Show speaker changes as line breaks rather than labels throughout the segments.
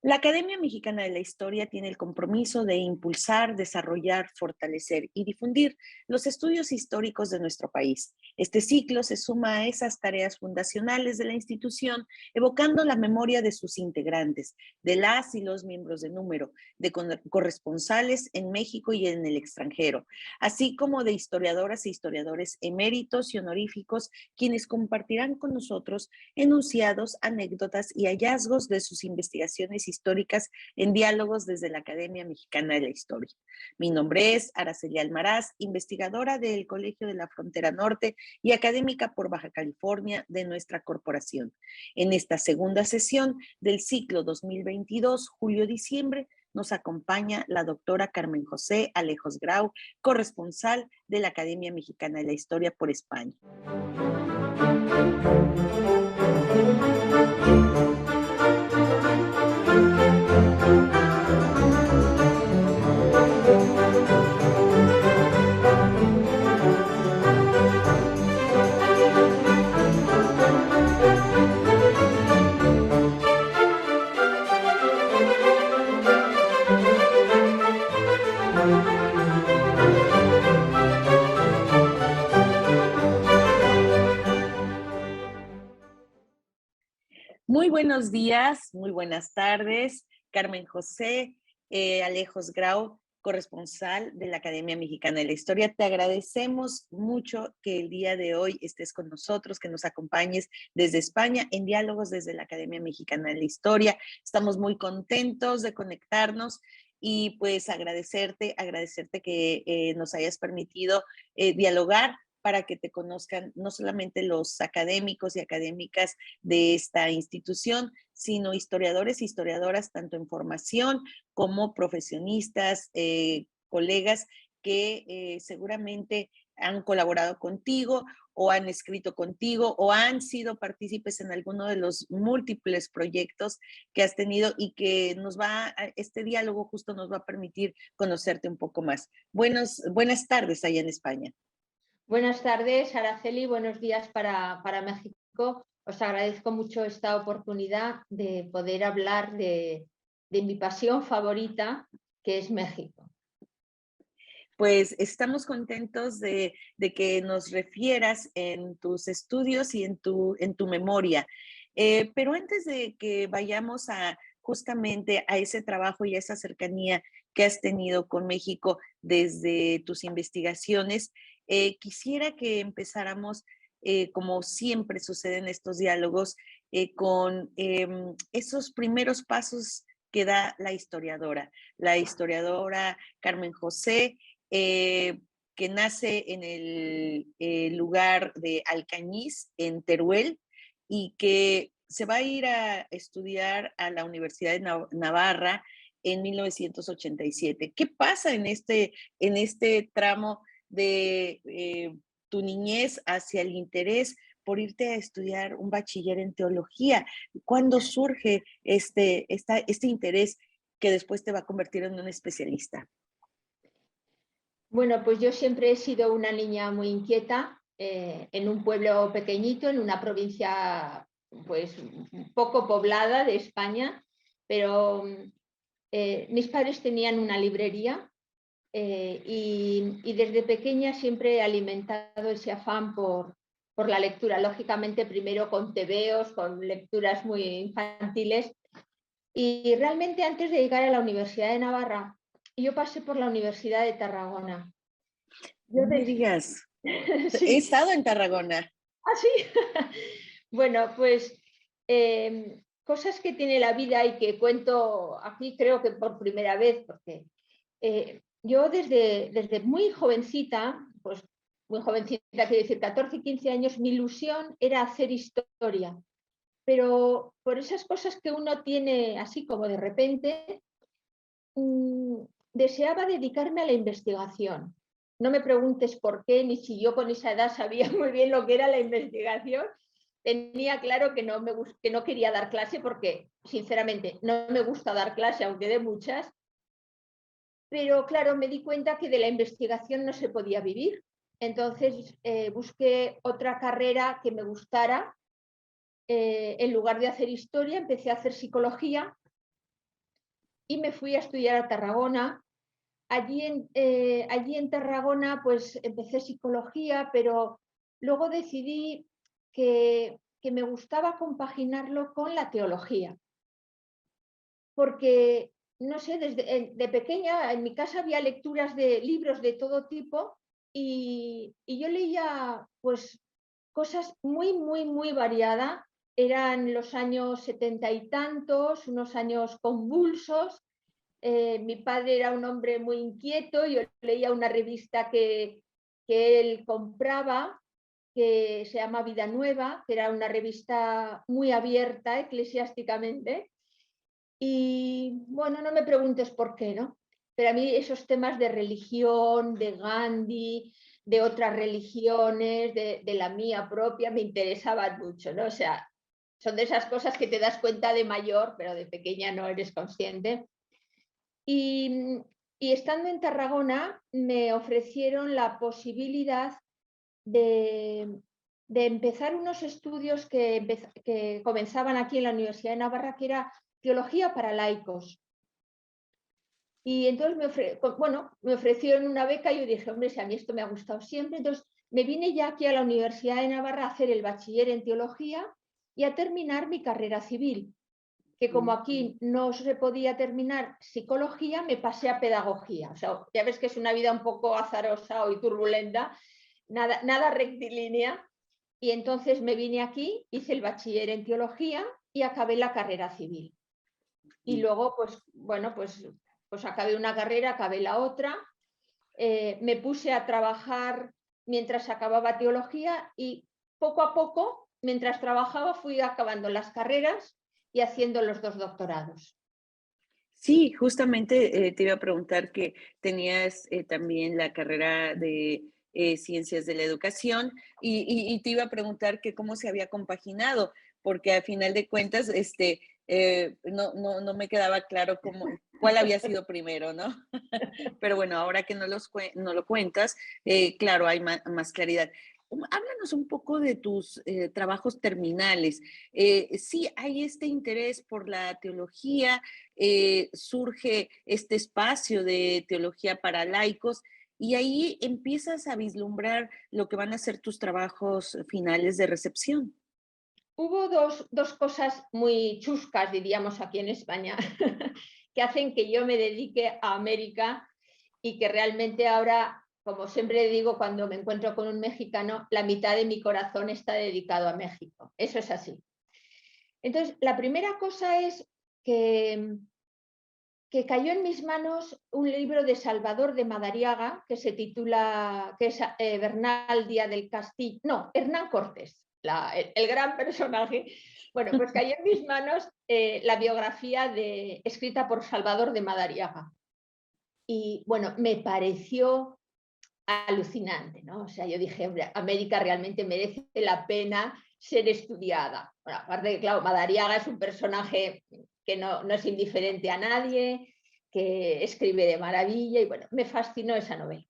La Academia Mexicana de la Historia tiene el compromiso de impulsar, desarrollar, fortalecer y difundir los estudios históricos de nuestro país. Este ciclo se suma a esas tareas fundacionales de la institución, evocando la memoria de sus integrantes, de las y los miembros de número, de corresponsales en México y en el extranjero, así como de historiadoras e historiadores eméritos y honoríficos, quienes compartirán con nosotros enunciados, anécdotas y hallazgos de sus investigaciones históricas en diálogos desde la Academia Mexicana de la Historia. Mi nombre es Araceli Almaraz, investigadora del Colegio de la Frontera Norte y académica por Baja California de nuestra corporación. En esta segunda sesión del ciclo 2022, julio-diciembre, nos acompaña la doctora Carmen José Alejos Grau, corresponsal de la Academia Mexicana de la Historia por España. Muy buenos días, muy buenas tardes. Carmen José Alejos Grau, corresponsal de la Academia Mexicana de la Historia. Te agradecemos mucho que el día de hoy estés con nosotros, que nos acompañes desde España en diálogos desde la Academia Mexicana de la Historia. Estamos muy contentos de conectarnos y pues agradecerte que nos hayas permitido dialogar para que te conozcan no solamente los académicos y académicas de esta institución, sino historiadores e historiadoras, tanto en formación como profesionistas, colegas que seguramente han colaborado contigo o han escrito contigo o han sido partícipes en alguno de los múltiples proyectos que has tenido y que este diálogo justo nos va a permitir conocerte un poco más. Buenas tardes allá en España.
Buenas tardes, Araceli. Buenos días para México. Os agradezco mucho esta oportunidad de poder hablar de mi pasión favorita, que es México.
Pues estamos contentos de que nos refieras en tus estudios y en tu memoria. Pero antes de que vayamos justamente a ese trabajo y a esa cercanía que has tenido con México desde tus investigaciones, quisiera que empezáramos, como siempre sucede en estos diálogos, con esos primeros pasos que da la historiadora Carmen José, que nace en el lugar de Alcañiz, en Teruel, y que se va a ir a estudiar a la Universidad de Navarra en 1987. ¿Qué pasa en este tramo de tu niñez hacia el interés por irte a estudiar un bachiller en teología? ¿Cuándo surge este interés que después te va a convertir en un especialista?
Bueno, pues yo siempre he sido una niña muy inquieta, en un pueblo pequeñito, en una provincia pues poco poblada de España, pero mis padres tenían una librería y desde pequeña siempre he alimentado ese afán por la lectura, lógicamente primero con tebeos, con lecturas muy infantiles, y realmente antes de llegar a la Universidad de Navarra, yo pasé por la Universidad de Tarragona.
No me digas.
Sí.
He estado en Tarragona.
¿Ah, sí? Bueno, pues cosas que tiene la vida y que cuento aquí creo que por primera vez, porque yo desde muy jovencita, pues muy jovencita, quiero decir 14, 15 años, mi ilusión era hacer historia. Pero por esas cosas que uno tiene así como de repente, deseaba dedicarme a la investigación. no me preguntes por qué, ni si yo con esa edad sabía muy bien lo que era la investigación. Tenía claro que que no quería dar clase porque, sinceramente, no me gusta dar clase, aunque de muchas. Pero claro, me di cuenta que de la investigación no se podía vivir. Entonces busqué otra carrera que me gustara. En lugar de hacer historia, empecé a hacer psicología y me fui a estudiar a Tarragona. Allí en Tarragona pues empecé psicología, pero luego decidí que me gustaba compaginarlo con la teología, porque, no sé, de pequeña en mi casa había lecturas de libros de todo tipo y yo leía pues cosas muy, muy, muy variadas. Eran los años 70 y tantos, unos años convulsos. Mi padre era un hombre muy inquieto, yo leía una revista que él compraba, que se llama Vida Nueva, que era una revista muy abierta eclesiásticamente. Y bueno, no me preguntes por qué, ¿no? Pero a mí esos temas de religión, de Gandhi, de otras religiones, de la mía propia, me interesaban mucho, ¿no? O sea, son de esas cosas que te das cuenta de mayor, pero de pequeña no eres consciente. Y, y estando en Tarragona me ofrecieron la posibilidad de, de empezar unos estudios que comenzaban aquí en la Universidad de Navarra, que era teología para laicos. Y entonces me ofrecieron una beca y yo dije, hombre, si a mí esto me ha gustado siempre. Entonces me vine ya aquí a la Universidad de Navarra a hacer el bachiller en teología y a terminar mi carrera civil, que como aquí no se podía terminar psicología, me pasé a pedagogía. O sea, ya ves que es una vida un poco azarosa y turbulenta, nada rectilínea. Y entonces me vine aquí, hice el bachiller en teología y acabé la carrera civil. Y luego, pues bueno, pues acabé una carrera, acabé la otra. Me puse a trabajar mientras acababa teología y poco a poco, mientras trabajaba, fui acabando las carreras y haciendo los 2 doctorados.
Sí, justamente te iba a preguntar que tenías también la carrera de Ciencias de la Educación y te iba a preguntar que cómo se había compaginado, porque a final de cuentas no me quedaba claro cuál había sido primero, ¿no? Pero bueno, ahora que no lo cuentas, claro, hay más claridad. Háblanos un poco de tus trabajos terminales. Sí, hay este interés por la teología, surge este espacio de teología para laicos y ahí empiezas a vislumbrar lo que van a ser tus trabajos finales de recepción.
Hubo dos cosas muy chuscas, diríamos aquí en España, que hacen que yo me dedique a América y que realmente ahora, como siempre digo cuando me encuentro con un mexicano, la mitad de mi corazón está dedicado a México. Eso es así. Entonces, la primera cosa es que cayó en mis manos un libro de Salvador de Madariaga que se titula, que es Bernal Díaz del Castillo, no, Hernán Cortés, el gran personaje. Bueno, pues cayó en mis manos la biografía escrita por Salvador de Madariaga. Y bueno, me pareció alucinante, ¿no? O sea, yo dije, hombre, América realmente merece la pena ser estudiada. Bueno, aparte de que, claro, Madariaga es un personaje que no es indiferente a nadie, que escribe de maravilla y bueno, me fascinó esa novela.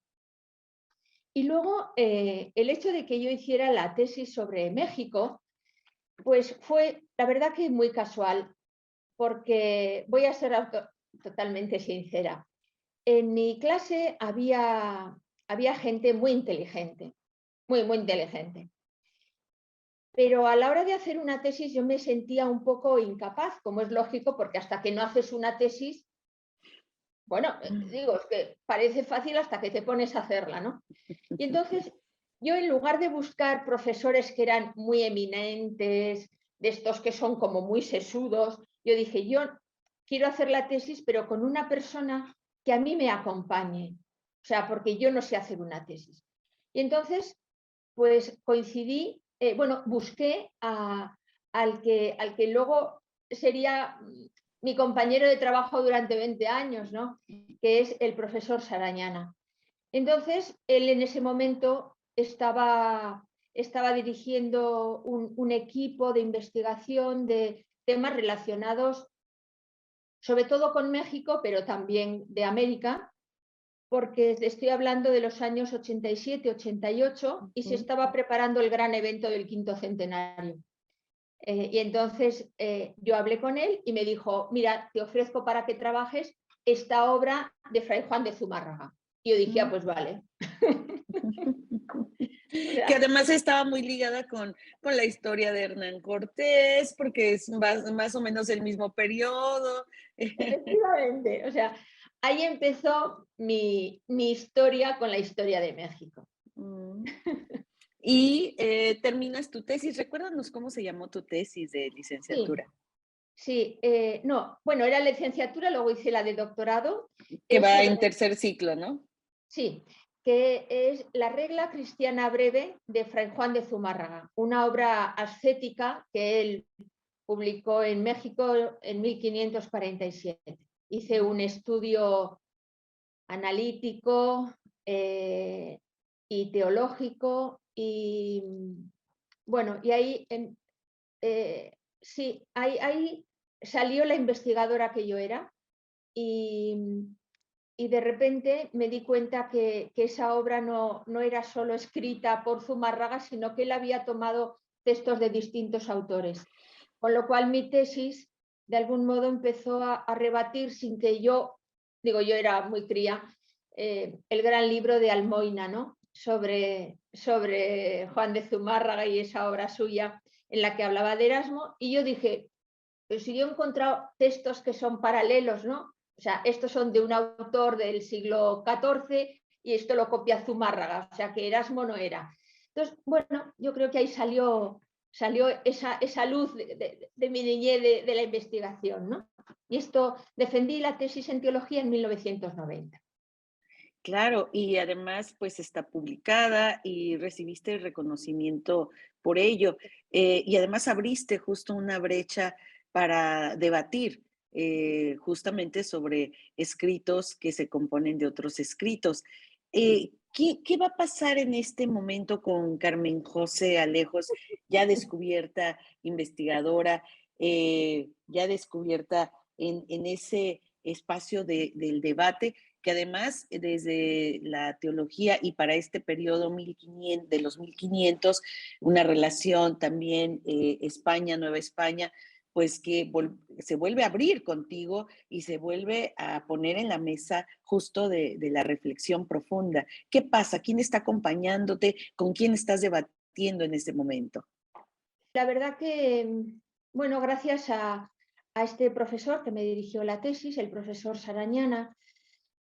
Y luego el hecho de que yo hiciera la tesis sobre México, pues fue, la verdad que muy casual, porque voy a ser totalmente sincera. En mi clase había gente muy inteligente, muy, muy inteligente. Pero a la hora de hacer una tesis yo me sentía un poco incapaz, como es lógico, porque hasta que no haces una tesis, bueno, digo, es que parece fácil hasta que te pones a hacerla, ¿no? Y entonces yo en lugar de buscar profesores que eran muy eminentes, de estos que son como muy sesudos, yo dije, yo quiero hacer la tesis, pero con una persona que a mí me acompañe, o sea, porque yo no sé hacer una tesis. Y entonces, pues coincidí, bueno, busqué al que luego sería mi compañero de trabajo durante 20 años, ¿no? Que es el profesor Sarañana. Entonces, él en ese momento estaba dirigiendo un equipo de investigación de temas relacionados sobre todo con México, pero también de América, porque estoy hablando de los años 87, 88 y se estaba preparando el gran evento del 5º centenario. Y entonces yo hablé con él y me dijo, mira, te ofrezco para que trabajes esta obra de Fray Juan de Zumárraga. Y yo dije, ah, pues vale.
Que además estaba muy ligada con la historia de Hernán Cortés, porque es más o menos el mismo periodo.
Efectivamente, o sea, ahí empezó mi historia con la historia de México.
Y terminas tu tesis. Recuérdanos cómo se llamó tu tesis de licenciatura.
Sí, no, bueno, era licenciatura, luego hice la de doctorado.
Que va en tercer ciclo, ¿no?
Sí, que es La regla cristiana breve de Fray Juan de Zumárraga, una obra ascética que él publicó en México en 1547. Hice un estudio analítico y teológico y bueno, y ahí sí, ahí salió la investigadora que yo era y de repente me di cuenta que esa obra no era solo escrita por Zumárraga, sino que él había tomado textos de distintos autores. Con lo cual mi tesis de algún modo empezó a rebatir sin que yo era muy cría, el gran libro de Almoina, ¿no? sobre Juan de Zumárraga y esa obra suya en la que hablaba de Erasmo, y yo dije, pero si yo he encontrado textos que son paralelos, ¿no? O sea, estos son de un autor del siglo XIV y esto lo copia Zumárraga, o sea que Erasmo no era. Entonces, bueno, yo creo que ahí salió esa luz de mi niñez de la investigación, ¿no? Y esto, defendí la tesis en teología en 1990.
Claro, y además pues está publicada y recibiste el reconocimiento por ello. Y además abriste justo una brecha para debatir justamente sobre escritos que se componen de otros escritos. ¿Qué va a pasar en este momento con Carmen José Alejos, ya descubierta investigadora, ya descubierta en ese espacio del debate? Que además desde la teología y para este periodo 1500, de los 1500, una relación también España, Nueva España, pues que se vuelve a abrir contigo y se vuelve a poner en la mesa justo de la reflexión profunda. ¿Qué pasa? ¿Quién está acompañándote? ¿Con quién estás debatiendo en este momento?
La verdad que, bueno, gracias a este profesor que me dirigió la tesis, el profesor Sarañana,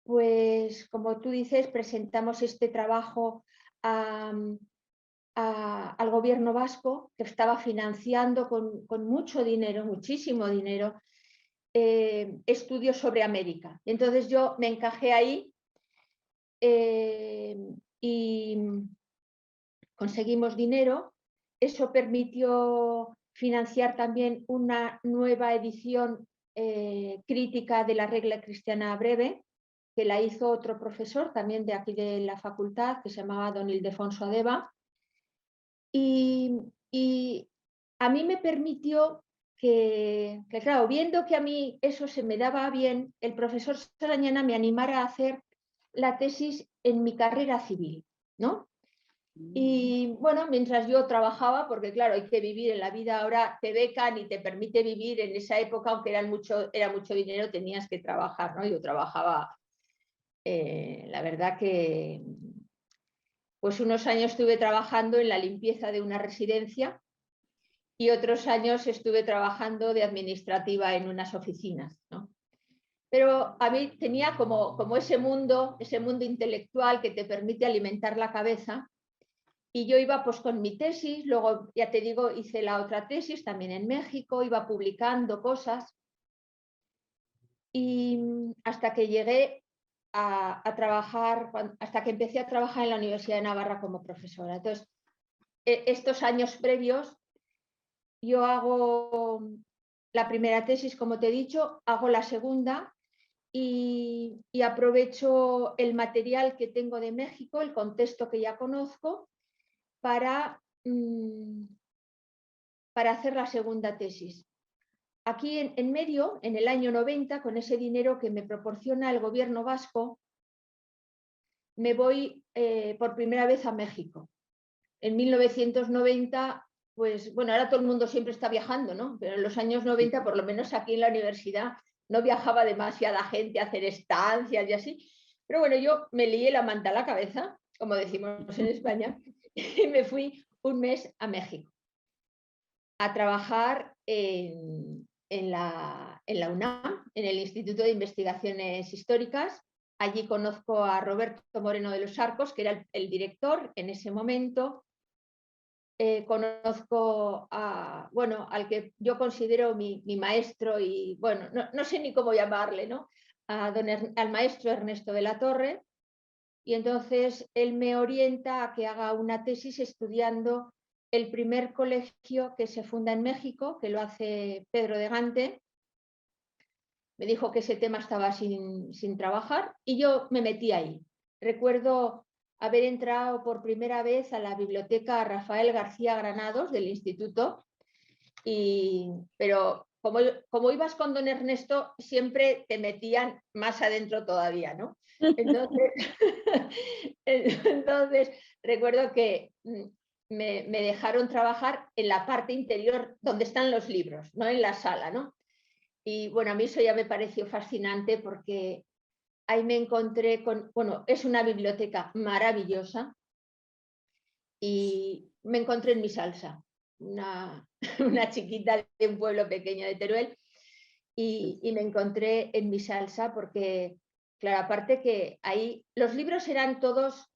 pues como tú dices, presentamos este trabajo al gobierno vasco, que estaba financiando con mucho dinero, muchísimo dinero, estudios sobre América. Entonces yo me encajé ahí y conseguimos dinero. Eso permitió financiar también una nueva edición crítica de la regla cristiana breve, que la hizo otro profesor también de aquí de la facultad, que se llamaba don Ildefonso Adeba. Y a mí me permitió que, claro, viendo que a mí eso se me daba bien, el profesor Sarañana me animara a hacer la tesis en mi carrera civil, ¿no? Y bueno, mientras yo trabajaba, porque claro, hay que vivir en la vida, ahora te becan y te permite vivir en esa época, aunque era mucho dinero, tenías que trabajar, ¿no? Yo trabajaba, la verdad que pues unos años estuve trabajando en la limpieza de una residencia y otros años estuve trabajando de administrativa en unas oficinas, ¿no? Pero a mí tenía como ese mundo intelectual que te permite alimentar la cabeza. Y yo iba pues con mi tesis, luego ya te digo, hice la otra tesis también en México, iba publicando cosas y hasta que llegué a trabajar, hasta que empecé a trabajar en la Universidad de Navarra como profesora. Entonces, estos años previos, yo hago la primera tesis, como te he dicho, hago la segunda y aprovecho el material que tengo de México, el contexto que ya conozco, para, para hacer la segunda tesis. Aquí en medio, en el año 90, con ese dinero que me proporciona el gobierno vasco, me voy por primera vez a México. En 1990, pues bueno, ahora todo el mundo siempre está viajando, ¿no? Pero en los años 90, por lo menos aquí en la universidad, no viajaba demasiada gente a hacer estancias y así. Pero bueno, yo me lié la manta a la cabeza, como decimos en España, y me fui un mes a México a trabajar en la UNAM, en el Instituto de Investigaciones Históricas. Allí conozco a Roberto Moreno de los Arcos, que era el director en ese momento. Conozco a, bueno, al que yo considero mi maestro y, bueno, no sé ni cómo llamarle, ¿no? Al maestro Ernesto de la Torre. Y entonces él me orienta a que haga una tesis estudiando el primer colegio que se funda en México, que lo hace Pedro de Gante. Me dijo que ese tema estaba sin trabajar y yo me metí ahí. Recuerdo haber entrado por primera vez a la biblioteca Rafael García Granados del instituto, pero como ibas con don Ernesto, siempre te metían más adentro todavía, ¿no? Entonces, entonces recuerdo que me dejaron trabajar en la parte interior donde están los libros, no en la sala, ¿no? Y bueno, a mí eso ya me pareció fascinante porque ahí me encontré con, bueno, es una biblioteca maravillosa y me encontré en mi salsa, una chiquita de un pueblo pequeño de Teruel, y me encontré en mi salsa porque, claro, aparte que ahí los libros eran todos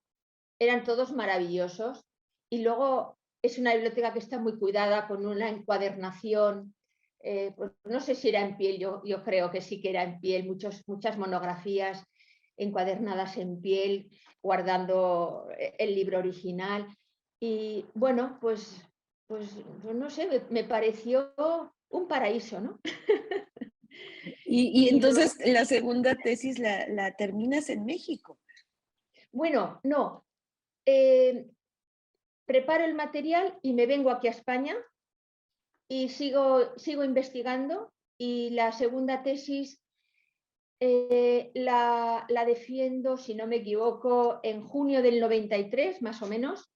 maravillosos y luego es una biblioteca que está muy cuidada con una encuadernación. Pues no sé si era en piel, yo creo que sí que era en piel, muchas monografías encuadernadas en piel, guardando el libro original. Y bueno, pues no sé, me pareció un paraíso, ¿no?
Y
Y luego,
entonces la segunda tesis la terminas en México.
bueno, no, eh, preparo el material y me vengo aquí a España y sigo investigando y la segunda tesis la defiendo, si no me equivoco, en junio del 93, más o menos,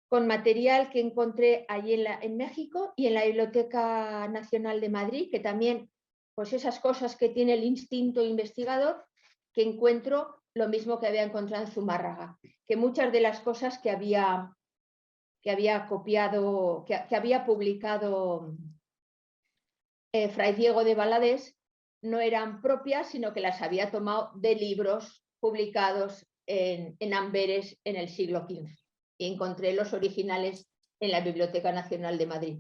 con material que encontré allí en México y en la Biblioteca Nacional de Madrid, que también, pues esas cosas que tiene el instinto investigador, que encuentro lo mismo que había encontrado en Zumárraga, que muchas de las cosas que había copiado, que había publicado Fray Diego de Valadés, no eran propias, sino que las había tomado de libros publicados en Amberes en el siglo XV. Y encontré los originales en la Biblioteca Nacional de Madrid.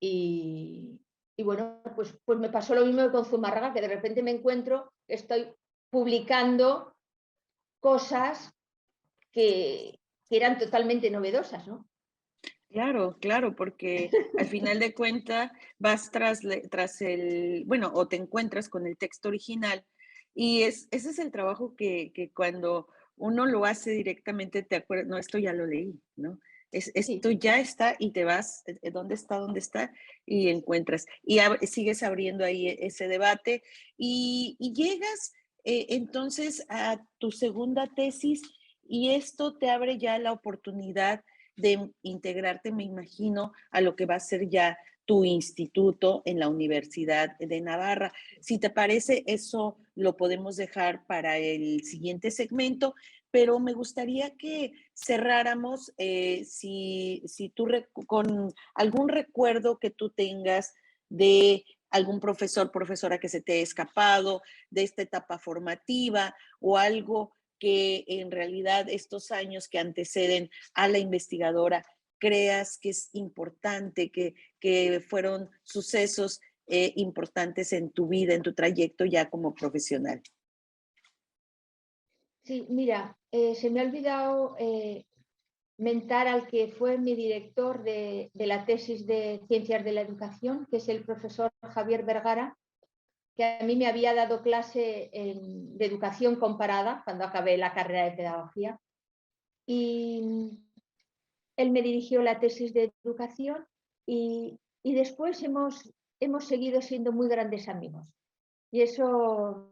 Y bueno, pues me pasó lo mismo con Zumárraga, que de repente me encuentro que estoy publicando cosas que eran totalmente novedosas, ¿no?
Claro, claro, porque al final de cuentas vas tras el, bueno, o te encuentras con el texto original y ese es el trabajo que cuando uno lo hace directamente te acuerdas, no, esto ya lo leí, ¿no?
Sí.
Esto ya está y te vas, ¿dónde está? ¿Dónde está? Y encuentras. Y sigues abriendo ahí ese debate y llegas entonces a tu segunda tesis y esto te abre ya la oportunidad de integrarte, me imagino, a lo que va a ser ya tu instituto en la Universidad de Navarra. Si te parece, eso lo podemos dejar para el siguiente segmento, pero me gustaría que cerráramos si tú con algún recuerdo que tú tengas de algún profesor, profesora que se te ha escapado, de esta etapa formativa o algo que en realidad estos años que anteceden a la investigadora creas que es importante, que fueron sucesos importantes en tu vida, en tu trayecto ya como profesional.
Sí, mira, se me ha olvidado mentar al que fue mi director de la tesis de Ciencias de la Educación, que es el profesor Javier Vergara, que a mí me había dado clase de educación comparada cuando acabé la carrera de pedagogía. Y él me dirigió la tesis de educación y después hemos seguido siendo muy grandes amigos. Y eso,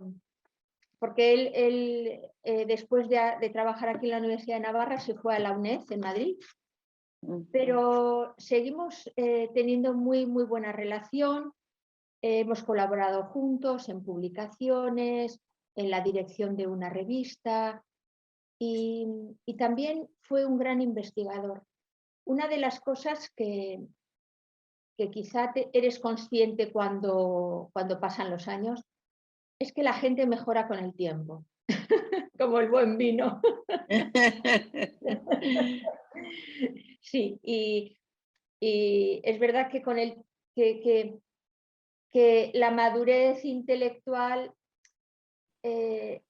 porque él después de trabajar aquí en la Universidad de Navarra, se fue a la UNED en Madrid, pero seguimos teniendo muy buena relación. Hemos colaborado juntos en publicaciones, en la dirección de una revista y también fue un gran investigador. Una de las cosas que quizá eres consciente cuando pasan los años es que la gente mejora con el tiempo, como el buen vino. Sí, y es verdad que con que la madurez intelectual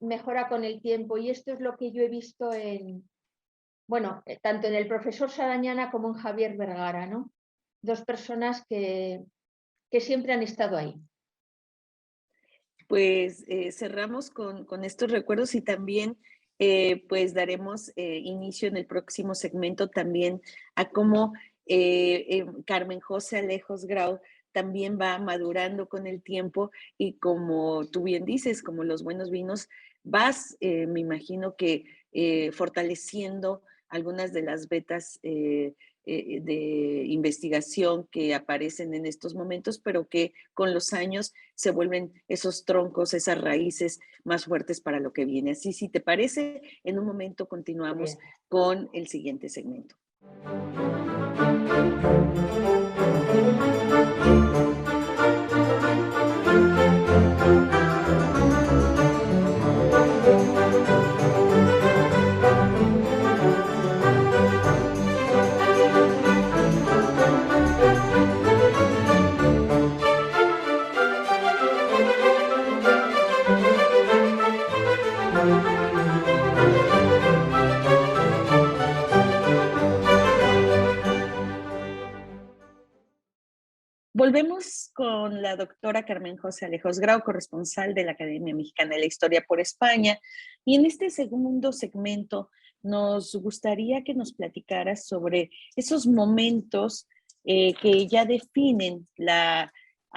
mejora con el tiempo, y esto es lo que yo he visto tanto en el profesor Sarañana como en Javier Vergara, ¿no? Dos personas que siempre han estado ahí.
Pues cerramos con estos recuerdos y también pues daremos inicio en el próximo segmento también a cómo Carmen José Alejos Grau también va madurando con el tiempo y como tú bien dices, como los buenos vinos, vas, me imagino que fortaleciendo algunas de las vetas de investigación que aparecen en estos momentos, pero que con los años se vuelven esos troncos, esas raíces más fuertes para lo que viene. Así, si te parece, en un momento continuamos con el siguiente segmento. Volvemos con la doctora Carmen José Alejos Grau, corresponsal de la Academia Mexicana de la Historia por España. Y en este segundo segmento nos gustaría que nos platicaras sobre esos momentos que ya definen a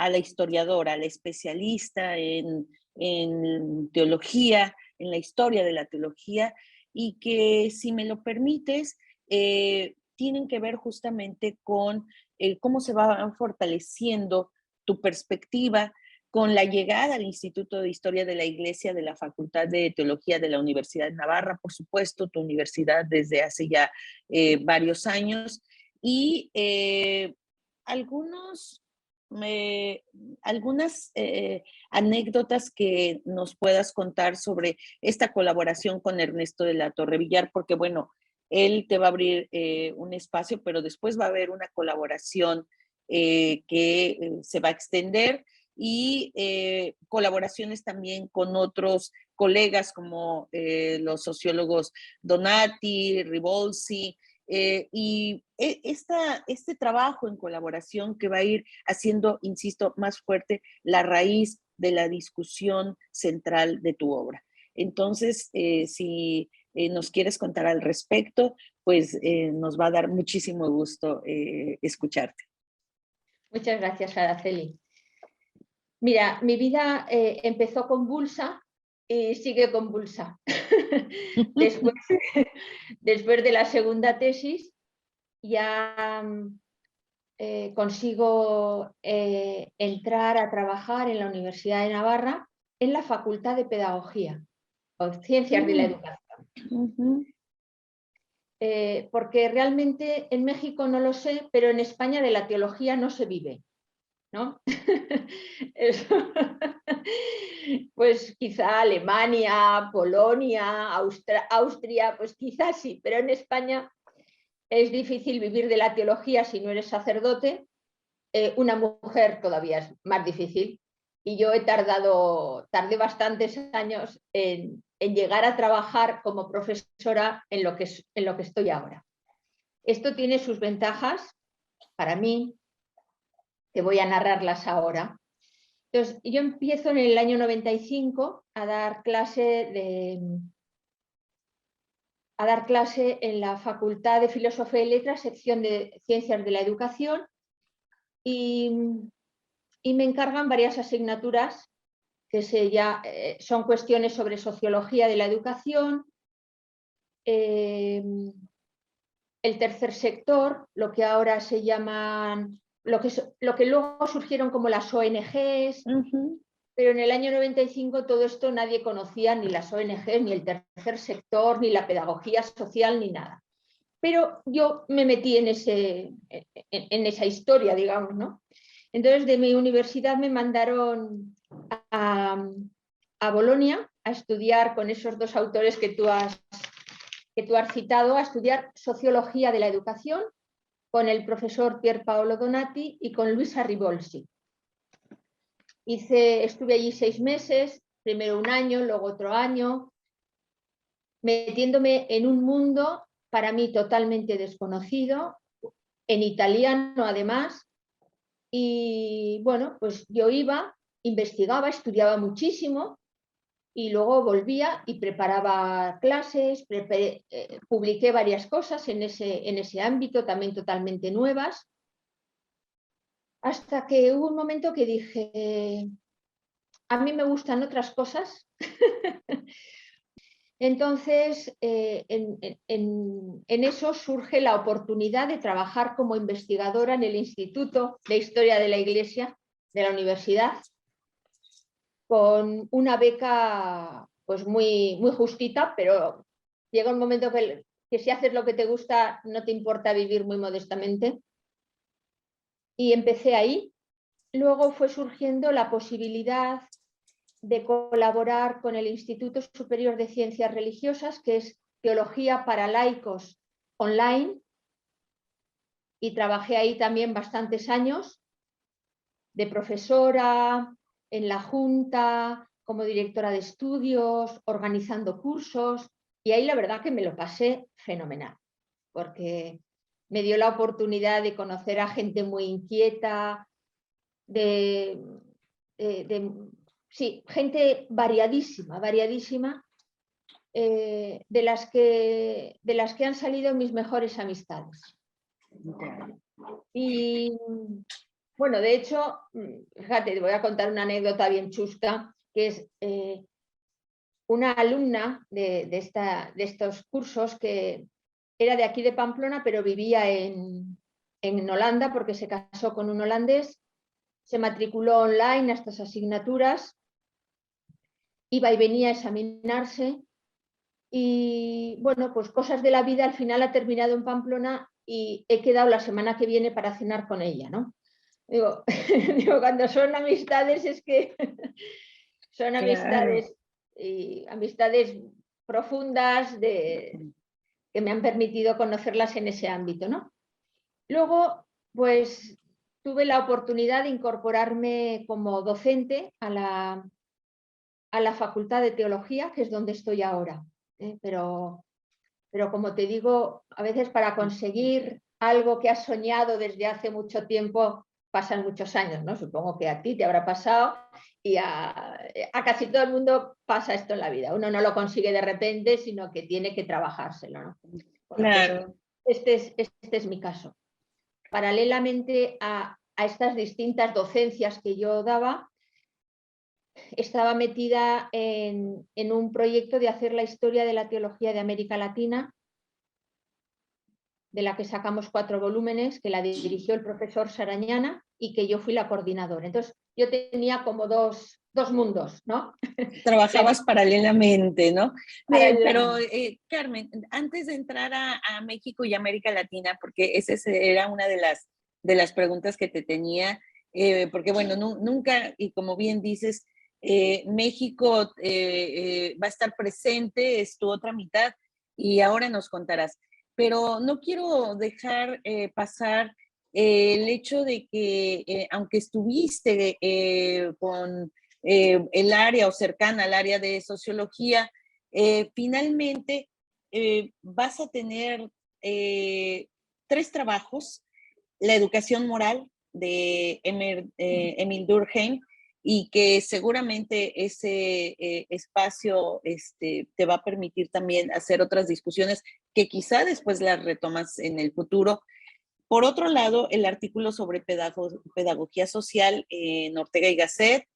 la historiadora, a la especialista en teología, en la historia de la teología, y que, si me lo permites, tienen que ver justamente con cómo se va fortaleciendo tu perspectiva con la llegada al Instituto de Historia de la Iglesia de la Facultad de Teología de la Universidad de Navarra, por supuesto, tu universidad desde hace ya varios años, y algunas anécdotas que nos puedas contar sobre esta colaboración con Ernesto de la Torre Villar, porque bueno, él te va a abrir un espacio, pero después va a haber una colaboración que se va a extender y colaboraciones también con otros colegas como los sociólogos Donati, Ribolsi, y este trabajo en colaboración que va a ir haciendo, insisto, más fuerte la raíz de la discusión central de tu obra. Entonces, si nos quieres contar al respecto, pues nos va a dar muchísimo gusto escucharte.
Muchas gracias, Araceli. Mira, mi vida empezó convulsa y sigue convulsa. Después de la segunda tesis ya consigo entrar a trabajar en la Universidad de Navarra en la Facultad de Pedagogía o Ciencias de la Educación. Porque realmente en México no lo sé, pero en España de la teología no se vive, ¿no? Pues quizá Alemania, Polonia, Austria, pues quizás sí, pero en España es difícil vivir de la teología si no eres sacerdote. Una mujer todavía es más difícil. Y yo tardé bastantes años en llegar a trabajar como profesora en lo que estoy ahora. Esto tiene sus ventajas para mí, que voy a narrarlas ahora. Entonces, yo empiezo en el año 95 a dar clase en la Facultad de Filosofía y Letras, sección de Ciencias de la Educación, y me encargan varias asignaturas que son cuestiones sobre sociología de la educación, el tercer sector, lo que ahora se llaman, lo que luego surgieron como las ONGs, pero en el año 95 todo esto nadie conocía, ni las ONGs, ni el tercer sector, ni la pedagogía social, ni nada. Pero yo me metí en esa historia, digamos, ¿no? Entonces, de mi universidad me mandaron a Bolonia a estudiar con esos dos autores que tú has citado, a estudiar sociología de la educación con el profesor Pier Paolo Donati y con Luisa Ribolsi. Estuve allí 6 meses, primero un año, luego otro año, metiéndome en un mundo para mí totalmente desconocido, en italiano además, y bueno, pues yo iba, investigaba, estudiaba muchísimo y luego volvía y preparaba clases, publiqué varias cosas en ese ámbito, también totalmente nuevas, hasta que hubo un momento que dije, a mí me gustan otras cosas. Entonces, en eso surge la oportunidad de trabajar como investigadora en el Instituto de Historia de la Iglesia de la universidad, con una beca pues muy, muy justita, pero llega un momento que si haces lo que te gusta no te importa vivir muy modestamente. Y empecé ahí. Luego fue surgiendo la posibilidad de colaborar con el Instituto Superior de Ciencias Religiosas, que es Teología para Laicos Online, y trabajé ahí también bastantes años de profesora, en la junta, como directora de estudios, organizando cursos, y ahí la verdad que me lo pasé fenomenal, porque me dio la oportunidad de conocer a gente muy inquieta, sí, gente variadísima, de las que han salido mis mejores amistades. Y bueno, de hecho, fíjate, te voy a contar una anécdota bien chusca, que es una alumna de estos cursos que era de aquí de Pamplona, pero vivía en Holanda porque se casó con un holandés, se matriculó online a estas asignaturas, iba y venía a examinarse y bueno, pues cosas de la vida, al final ha terminado en Pamplona y he quedado la semana que viene para cenar con ella, ¿no? Digo, cuando son amistades es que son amistades, y amistades profundas que me han permitido conocerlas en ese ámbito, ¿no? Luego, pues tuve la oportunidad de incorporarme como docente a la Facultad de Teología, que es donde estoy ahora. Pero como te digo, a veces para conseguir algo que has soñado desde hace mucho tiempo pasan muchos años, ¿no? Supongo que a ti te habrá pasado y a casi todo el mundo pasa esto en la vida. Uno no lo consigue de repente, sino que tiene que trabajárselo, ¿no? Bueno,
Claro.
pues este es mi caso. Paralelamente a estas distintas docencias que yo daba, estaba metida en un proyecto de hacer la historia de la teología de América Latina, de la que sacamos 4 volúmenes, que la dirigió el profesor Sarañana y que yo fui la coordinadora. Entonces, yo tenía como dos mundos, ¿no?
Trabajabas paralelamente, ¿no? Pero,
Paralelamente.
Carmen, antes de entrar a México y América Latina, porque esa era una de las preguntas que te tenía, porque bueno, nunca, y como bien dices, México va a estar presente, es tu otra mitad, y ahora nos contarás. Pero no quiero dejar pasar el hecho de que, aunque estuviste con el área o cercana al área de sociología, finalmente vas a tener 3 trabajos: la educación moral de Emil Durkheim, y que seguramente ese espacio te va a permitir también hacer otras discusiones que quizá después las retomas en el futuro. Por otro lado, el artículo sobre pedagogía social en Ortega y Gasset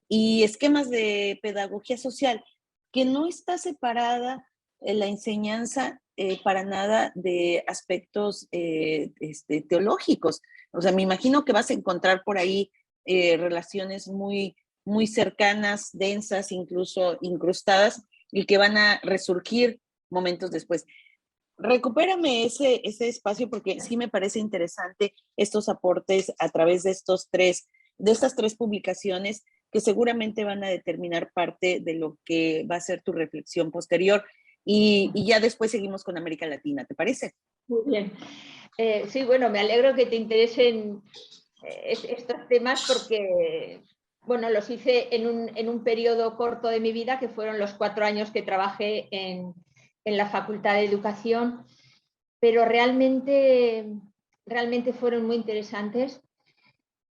y esquemas de pedagogía social, que no está separada la enseñanza para nada de aspectos teológicos. O sea, me imagino que vas a encontrar por ahí relaciones muy cercanas, densas, incluso incrustadas, y que van a resurgir momentos después. Recupérame ese espacio porque sí me parece interesante estos aportes a través de estas tres publicaciones que seguramente van a determinar parte de lo que va a ser tu reflexión posterior y ya después seguimos con América Latina, ¿te parece?
Muy bien. Sí, bueno, me alegro que te interesen estos temas porque, bueno, los hice en un periodo corto de mi vida, que fueron los 4 años que trabajé en la Facultad de Educación, pero realmente fueron muy interesantes.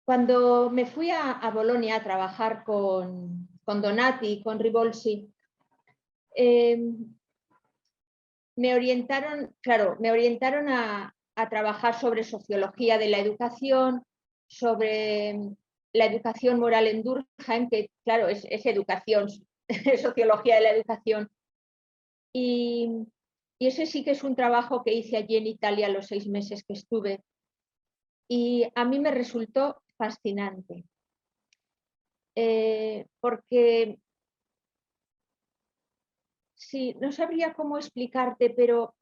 Cuando me fui a Bolonia a trabajar con Donati, con Ribolsi, me orientaron a trabajar sobre sociología de la educación, sobre la educación moral en Durkheim, que claro, es educación, es sociología de la educación. Y ese sí que es un trabajo que hice allí en Italia los 6 meses que estuve. Y a mí me resultó fascinante. Porque sí, no sabría cómo explicarte, pero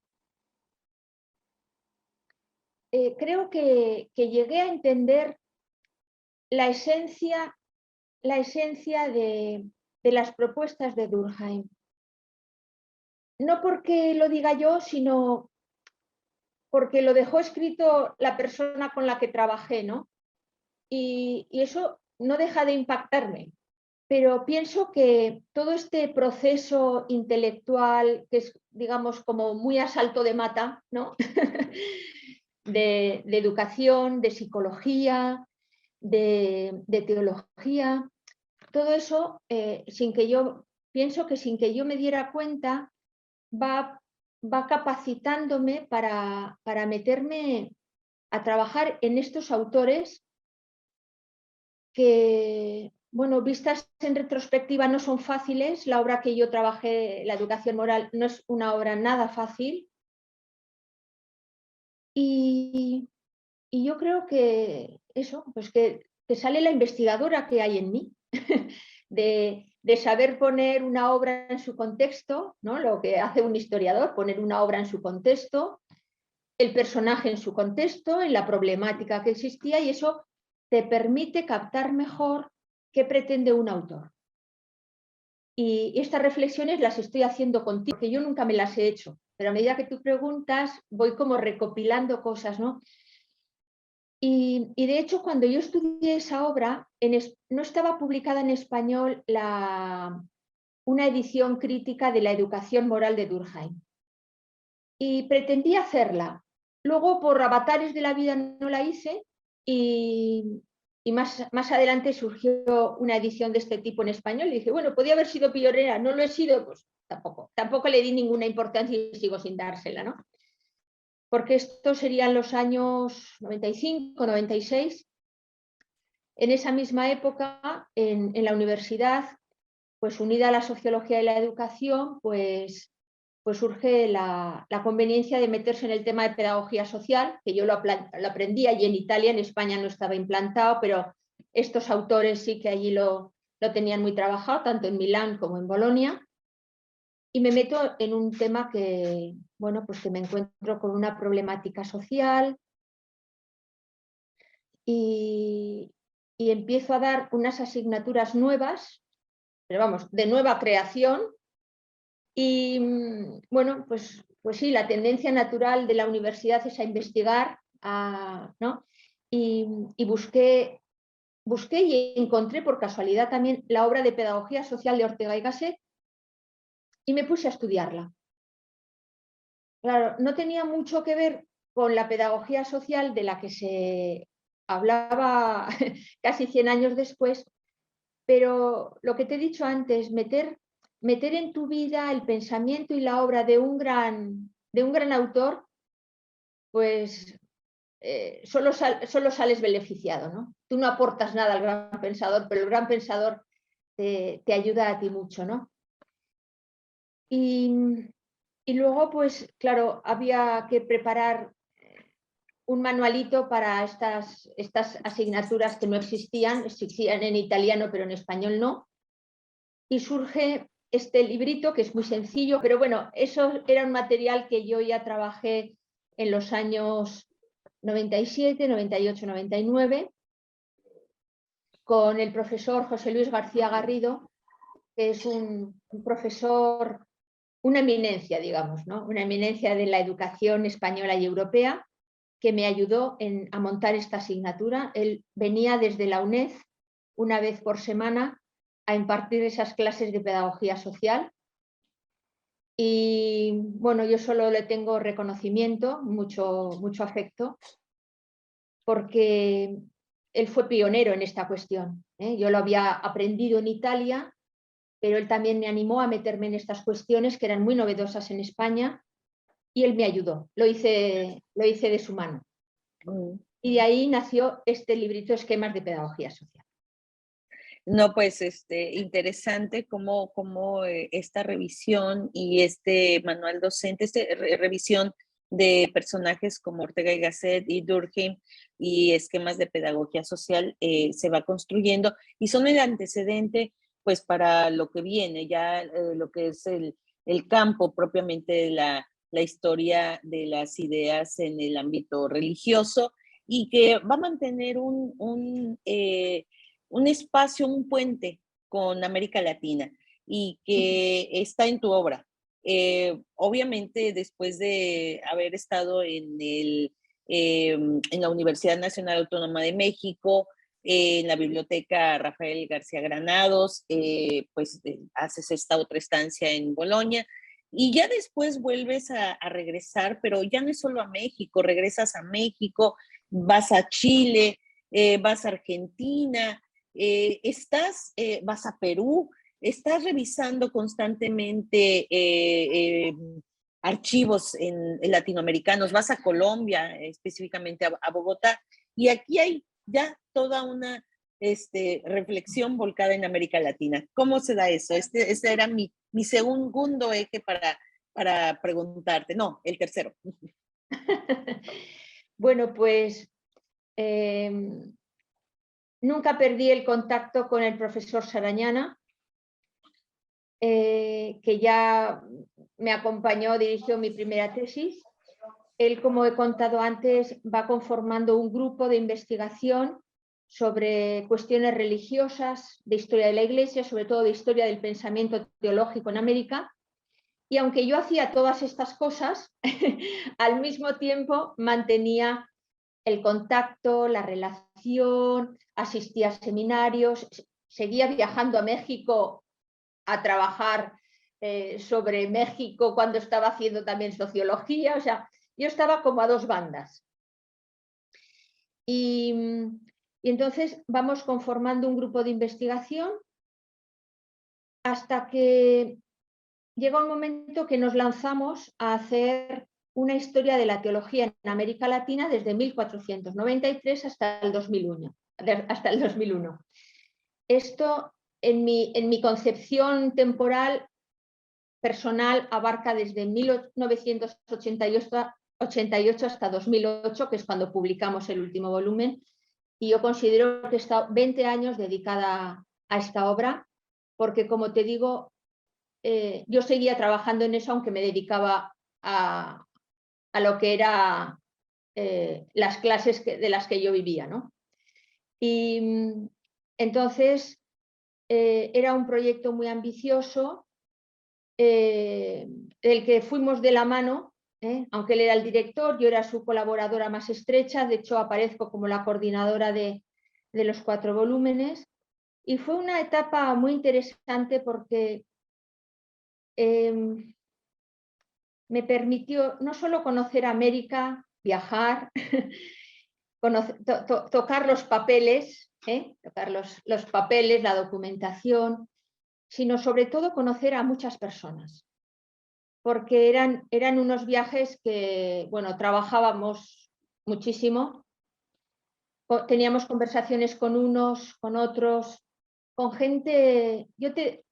creo que llegué a entender la esencia de las propuestas de Durkheim. No porque lo diga yo, sino porque lo dejó escrito la persona con la que trabajé, ¿no? Y eso no deja de impactarme. Pero pienso que todo este proceso intelectual, que es, digamos, como muy a salto de mata, ¿no? de educación, de psicología, de teología, todo eso, pienso que sin que yo me diera cuenta, va capacitándome para meterme a trabajar en estos autores que, bueno, vistas en retrospectiva no son fáciles. La obra que yo trabajé, la educación moral, no es una obra nada fácil. Y yo creo que eso, pues que sale la investigadora que hay en mí, de saber poner una obra en su contexto, ¿no? Lo que hace un historiador, poner una obra en su contexto, el personaje en su contexto, en la problemática que existía, y eso te permite captar mejor qué pretende un autor. Y estas reflexiones las estoy haciendo contigo, que yo nunca me las he hecho, pero a medida que tú preguntas voy como recopilando cosas, ¿no? Y de hecho, cuando yo estudié esa obra, no estaba publicada en español una edición crítica de la educación moral de Durkheim. Y pretendí hacerla. Luego, por avatares de la vida, no la hice y más adelante surgió una edición de este tipo en español y dije, bueno, podía haber sido pionera, no lo he sido, pues tampoco le di ninguna importancia y sigo sin dársela, ¿no? Porque estos serían los años 95, 96. En esa misma época, en la universidad, pues unida a la sociología de la educación, pues surge la conveniencia de meterse en el tema de pedagogía social, que yo lo aprendí allí en Italia, en España no estaba implantado, pero estos autores sí que allí lo tenían muy trabajado, tanto en Milán como en Bolonia. Y me meto en un tema que, bueno, pues que me encuentro con una problemática social y empiezo a dar unas asignaturas nuevas, pero vamos, de nueva creación. Y bueno, pues sí, la tendencia natural de la universidad es a investigar, ¿no? Y busqué y encontré por casualidad también la obra de Pedagogía Social de Ortega y Gasset y me puse a estudiarla. Claro, no tenía mucho que ver con la pedagogía social de la que se hablaba casi 100 años después, pero lo que te he dicho antes, meter en tu vida el pensamiento y la obra de un gran autor, pues solo sales beneficiado, ¿no? Tú no aportas nada al gran pensador, pero el gran pensador te ayuda a ti mucho, ¿no? Y luego, pues claro, había que preparar un manualito para estas asignaturas que no existían en italiano, pero en español no. Y surge este librito, que es muy sencillo, pero bueno, eso era un material que yo ya trabajé en los años 97, 98, 99, con el profesor José Luis García Garrido, que es un profesor, una eminencia, digamos, ¿no? Una eminencia de la educación española y europea, que me ayudó a montar esta asignatura. Él venía desde la UNED una vez por semana a impartir esas clases de pedagogía social. Y bueno, yo solo le tengo reconocimiento, mucho afecto, porque él fue pionero en esta cuestión, ¿eh? Yo lo había aprendido en Italia, pero él también me animó a meterme en estas cuestiones que eran muy novedosas en España, y él me ayudó, lo hice de su mano. Y de ahí nació este librito, Esquemas de Pedagogía Social.
No, pues interesante cómo esta revisión y este manual docente, revisión de personajes como Ortega y Gasset y Durkheim y esquemas de pedagogía social se va construyendo y son el antecedente pues para lo que viene, ya lo que es el campo propiamente de la historia de las ideas en el ámbito religioso y que va a mantener un espacio, un puente con América Latina y que está en tu obra. Obviamente, después de haber estado en la Universidad Nacional Autónoma de México, en la Biblioteca Rafael García Granados, pues haces esta otra estancia en Bolonia y ya después vuelves a regresar, pero ya no es solo a México, regresas a México, vas a Chile, vas a Argentina, vas a Perú, estás revisando constantemente archivos latinoamericanos, vas a Colombia, específicamente a Bogotá, y aquí hay ya toda una reflexión volcada en América Latina. ¿Cómo se da eso? Este era mi segundo eje para preguntarte. No, el tercero.
Bueno, pues nunca perdí el contacto con el profesor Sarañana, que ya me acompañó, dirigió mi primera tesis. Él, como he contado antes, va conformando un grupo de investigación sobre cuestiones religiosas, de historia de la Iglesia, sobre todo de historia del pensamiento teológico en América. Y aunque yo hacía todas estas cosas, al mismo tiempo mantenía el contacto, la relación, asistía a seminarios, seguía viajando a México a trabajar sobre México cuando estaba haciendo también sociología, o sea, yo estaba como a dos bandas. Y entonces vamos conformando un grupo de investigación hasta que llega un momento que nos lanzamos a hacer una historia de la teología en América Latina desde 1493 hasta el 2001. Esto, en mi concepción temporal personal, abarca desde 1988 hasta 2008, que es cuando publicamos el último volumen, y yo considero que he estado 20 años dedicada a esta obra, porque, como te digo, yo seguía trabajando en eso, aunque me dedicaba a lo que era las clases de las que yo vivía, ¿no? Y entonces era un proyecto muy ambicioso, del que fuimos de la mano, aunque él era el director, yo era su colaboradora más estrecha, de hecho aparezco como la coordinadora de los 4 volúmenes, y fue una etapa muy interesante porque me permitió no solo conocer América, viajar, tocar los papeles, tocar los papeles, la documentación, sino sobre todo conocer a muchas personas, porque eran unos viajes que, bueno, trabajábamos muchísimo, teníamos conversaciones con unos, con otros, con gente, yo te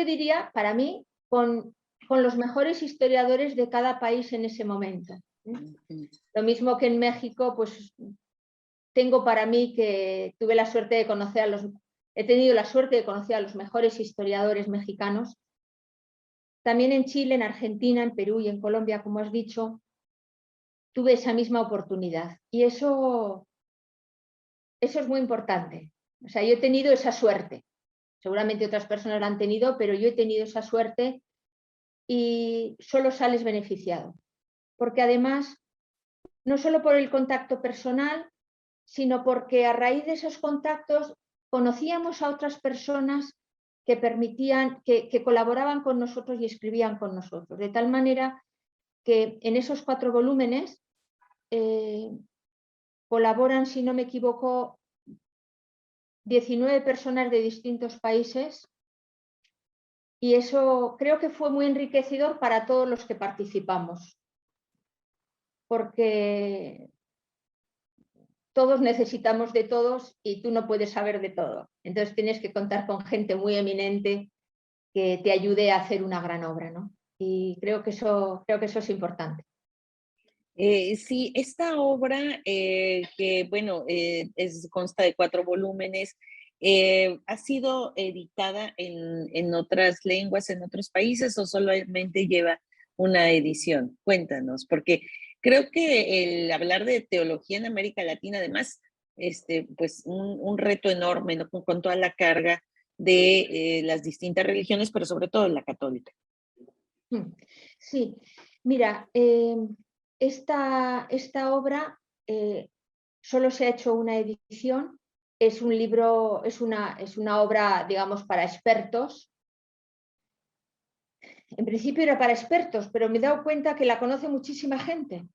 diría, para mí, con los mejores historiadores de cada país en ese momento. Lo mismo que en México, pues tengo para mí que tuve la suerte de conocer he tenido la suerte de conocer a los mejores historiadores mexicanos. También en Chile, en Argentina, en Perú y en Colombia, como has dicho, tuve esa misma oportunidad. Y eso es muy importante. O sea, yo he tenido esa suerte. Seguramente otras personas la han tenido, pero yo he tenido esa suerte y solo sales beneficiado. Porque además, no solo por el contacto personal, sino porque a raíz de esos contactos conocíamos a otras personas que permitían, que colaboraban con nosotros y escribían con nosotros. De tal manera que en esos 4 volúmenes colaboran, si no me equivoco, 19 personas de distintos países, y eso creo que fue muy enriquecedor para todos los que participamos, porque todos necesitamos de todos y tú no puedes saber de todo. Entonces tienes que contar con gente muy eminente que te ayude a hacer una gran obra, ¿no? Y creo que eso es importante.
Sí, esta obra, que bueno, consta de 4 volúmenes, ¿ha sido editada en otras lenguas, en otros países, o solamente lleva una edición? Cuéntanos, porque creo que el hablar de teología en América Latina, además, pues un reto enorme, ¿no? Con toda la carga de las distintas religiones, pero sobre todo la católica.
Sí, mira, esta obra solo se ha hecho una edición, es un libro, es una obra, digamos, para expertos. En principio era para expertos, pero me he dado cuenta que la conoce muchísima gente.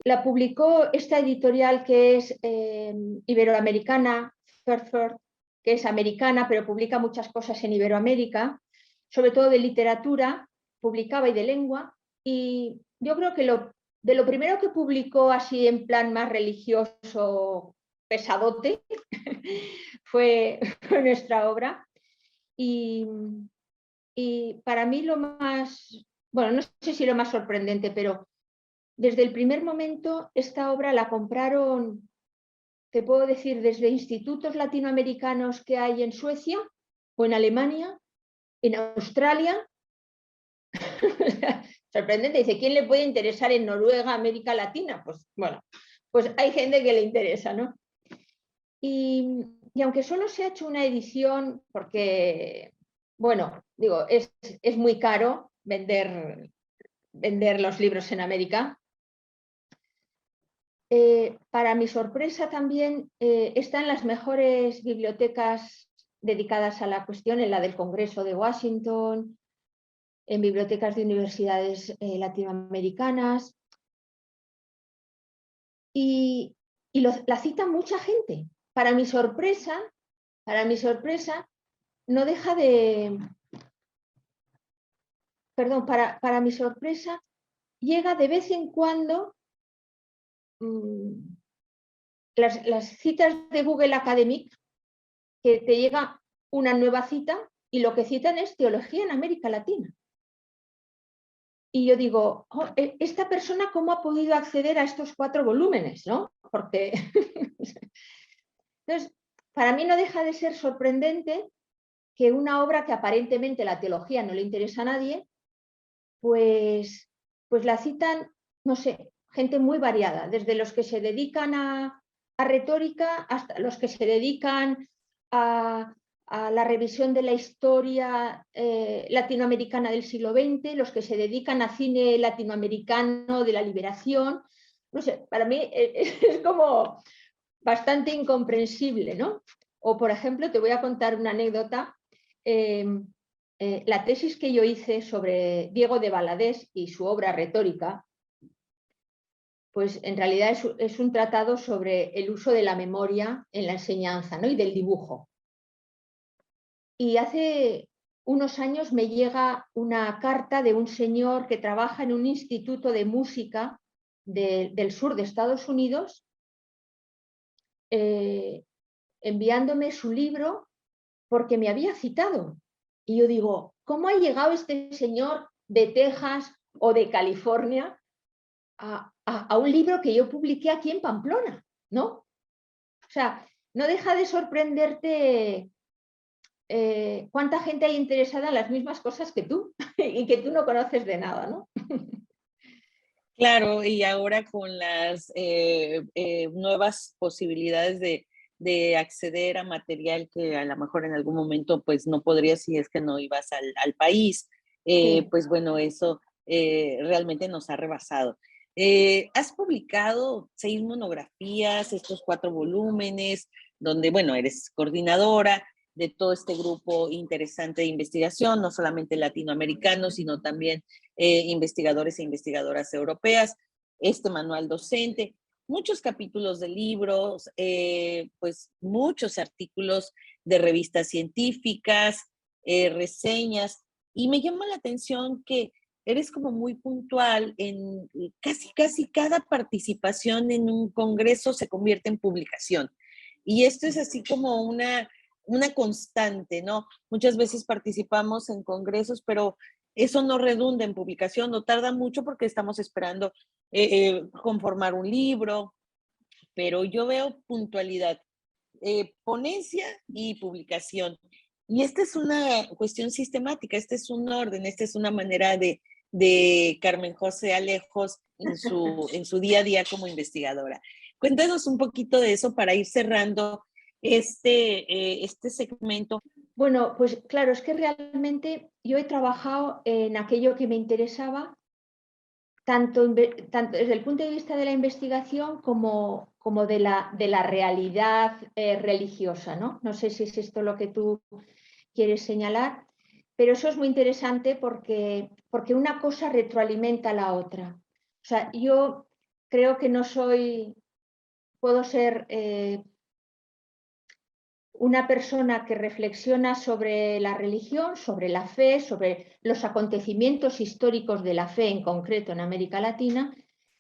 La publicó esta editorial que es iberoamericana, Furfur, que es americana, pero publica muchas cosas en Iberoamérica, sobre todo de literatura, publicaba y de lengua. Y yo creo que de lo primero que publicó así en plan más religioso, pesadote, fue nuestra obra. Y para mí lo más, bueno, no sé si lo más sorprendente, pero desde el primer momento esta obra la compraron, te puedo decir, desde institutos latinoamericanos que hay en Suecia o en Alemania, en Australia. Sorprendente, dice, ¿quién le puede interesar en Noruega, América Latina? Pues bueno, pues hay gente que le interesa, ¿no? Y aunque solo se ha hecho una edición, porque, bueno, digo, es muy caro vender los libros en América. Para mi sorpresa también está en las mejores bibliotecas dedicadas a la cuestión, en la del Congreso de Washington, en bibliotecas de universidades latinoamericanas, y la cita mucha gente. Para mi sorpresa, no deja de... Perdón, para mi sorpresa, llega de vez en cuando las citas de Google Academic, que te llega una nueva cita y lo que citan es teología en América Latina. Y yo digo, oh, ¿esta persona cómo ha podido acceder a estos 4 volúmenes? ¿No? Porque... Entonces, para mí no deja de ser sorprendente que una obra que aparentemente la teología no le interesa a nadie, pues la citan, no sé, gente muy variada, desde los que se dedican a retórica hasta los que se dedican a la revisión de la historia latinoamericana del siglo XX, los que se dedican a cine latinoamericano de la liberación. No sé, para mí es como bastante incomprensible, ¿no? O, por ejemplo, te voy a contar una anécdota. La tesis que yo hice sobre Diego de Valadez y su obra retórica, pues en realidad es un tratado sobre el uso de la memoria en la enseñanza, ¿no? Y del dibujo. Y hace unos años me llega una carta de un señor que trabaja en un instituto de música del sur de Estados Unidos, enviándome su libro porque me había citado. Y yo digo, ¿cómo ha llegado este señor de Texas o de California a un libro que yo publiqué aquí en Pamplona? ¿No? O sea, no deja de sorprenderte cuánta gente hay interesada en las mismas cosas que tú y que tú no conoces de nada, ¿no?
Claro, y ahora con las nuevas posibilidades de acceder a material que a lo mejor en algún momento pues no podrías si es que no ibas al país,
Sí.
pues bueno, eso realmente nos ha rebasado. Has publicado 6 monografías, estos 4 volúmenes, donde, bueno, eres coordinadora de todo este grupo interesante de investigación, no solamente latinoamericano, sino también investigadores e investigadoras europeas, este manual docente, muchos capítulos de libros, pues muchos artículos de revistas científicas, reseñas, y me llama la atención que eres como muy puntual en casi cada participación en un congreso se convierte en publicación. Y esto es así como una constante, ¿no? Muchas veces participamos en congresos, pero eso no redunda en publicación, no tarda mucho porque estamos esperando conformar un libro, pero yo veo puntualidad, ponencia y publicación. Y esta es una cuestión sistemática, este es un orden, esta es una manera de Carmen José Alejos en su día a día como investigadora. Cuéntanos un poquito de eso para ir cerrando este segmento.
Bueno, pues claro, es que realmente yo he trabajado en aquello que me interesaba, tanto desde el punto de vista de la investigación como de la realidad religiosa, ¿no? No sé si es esto lo que tú quieres señalar, pero eso es muy interesante porque una cosa retroalimenta a la otra. O sea, yo creo que puedo ser una persona que reflexiona sobre la religión, sobre la fe, sobre los acontecimientos históricos de la fe en concreto en América Latina,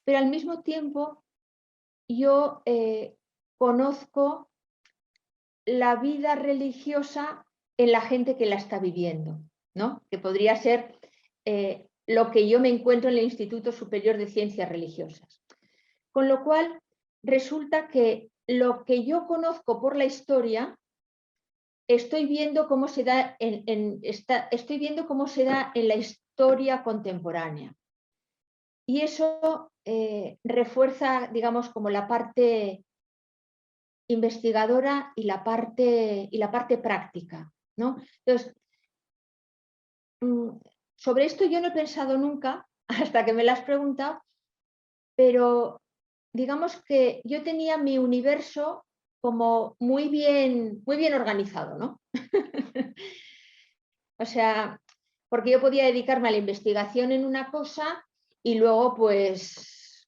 pero al mismo tiempo yo conozco la vida religiosa en la gente que la está viviendo, ¿no? Que podría ser lo que yo me encuentro en el Instituto Superior de Ciencias Religiosas. Con lo cual, resulta que lo que yo conozco por la historia estoy viendo cómo se da estoy viendo cómo se da en la historia contemporánea. Y eso refuerza, digamos, como la parte investigadora y la parte práctica, ¿no? Entonces, sobre esto yo no he pensado nunca, hasta que me lo has preguntado, pero digamos que yo tenía mi universo como muy bien organizado, ¿no? O sea, porque yo podía dedicarme a la investigación en una cosa y luego, pues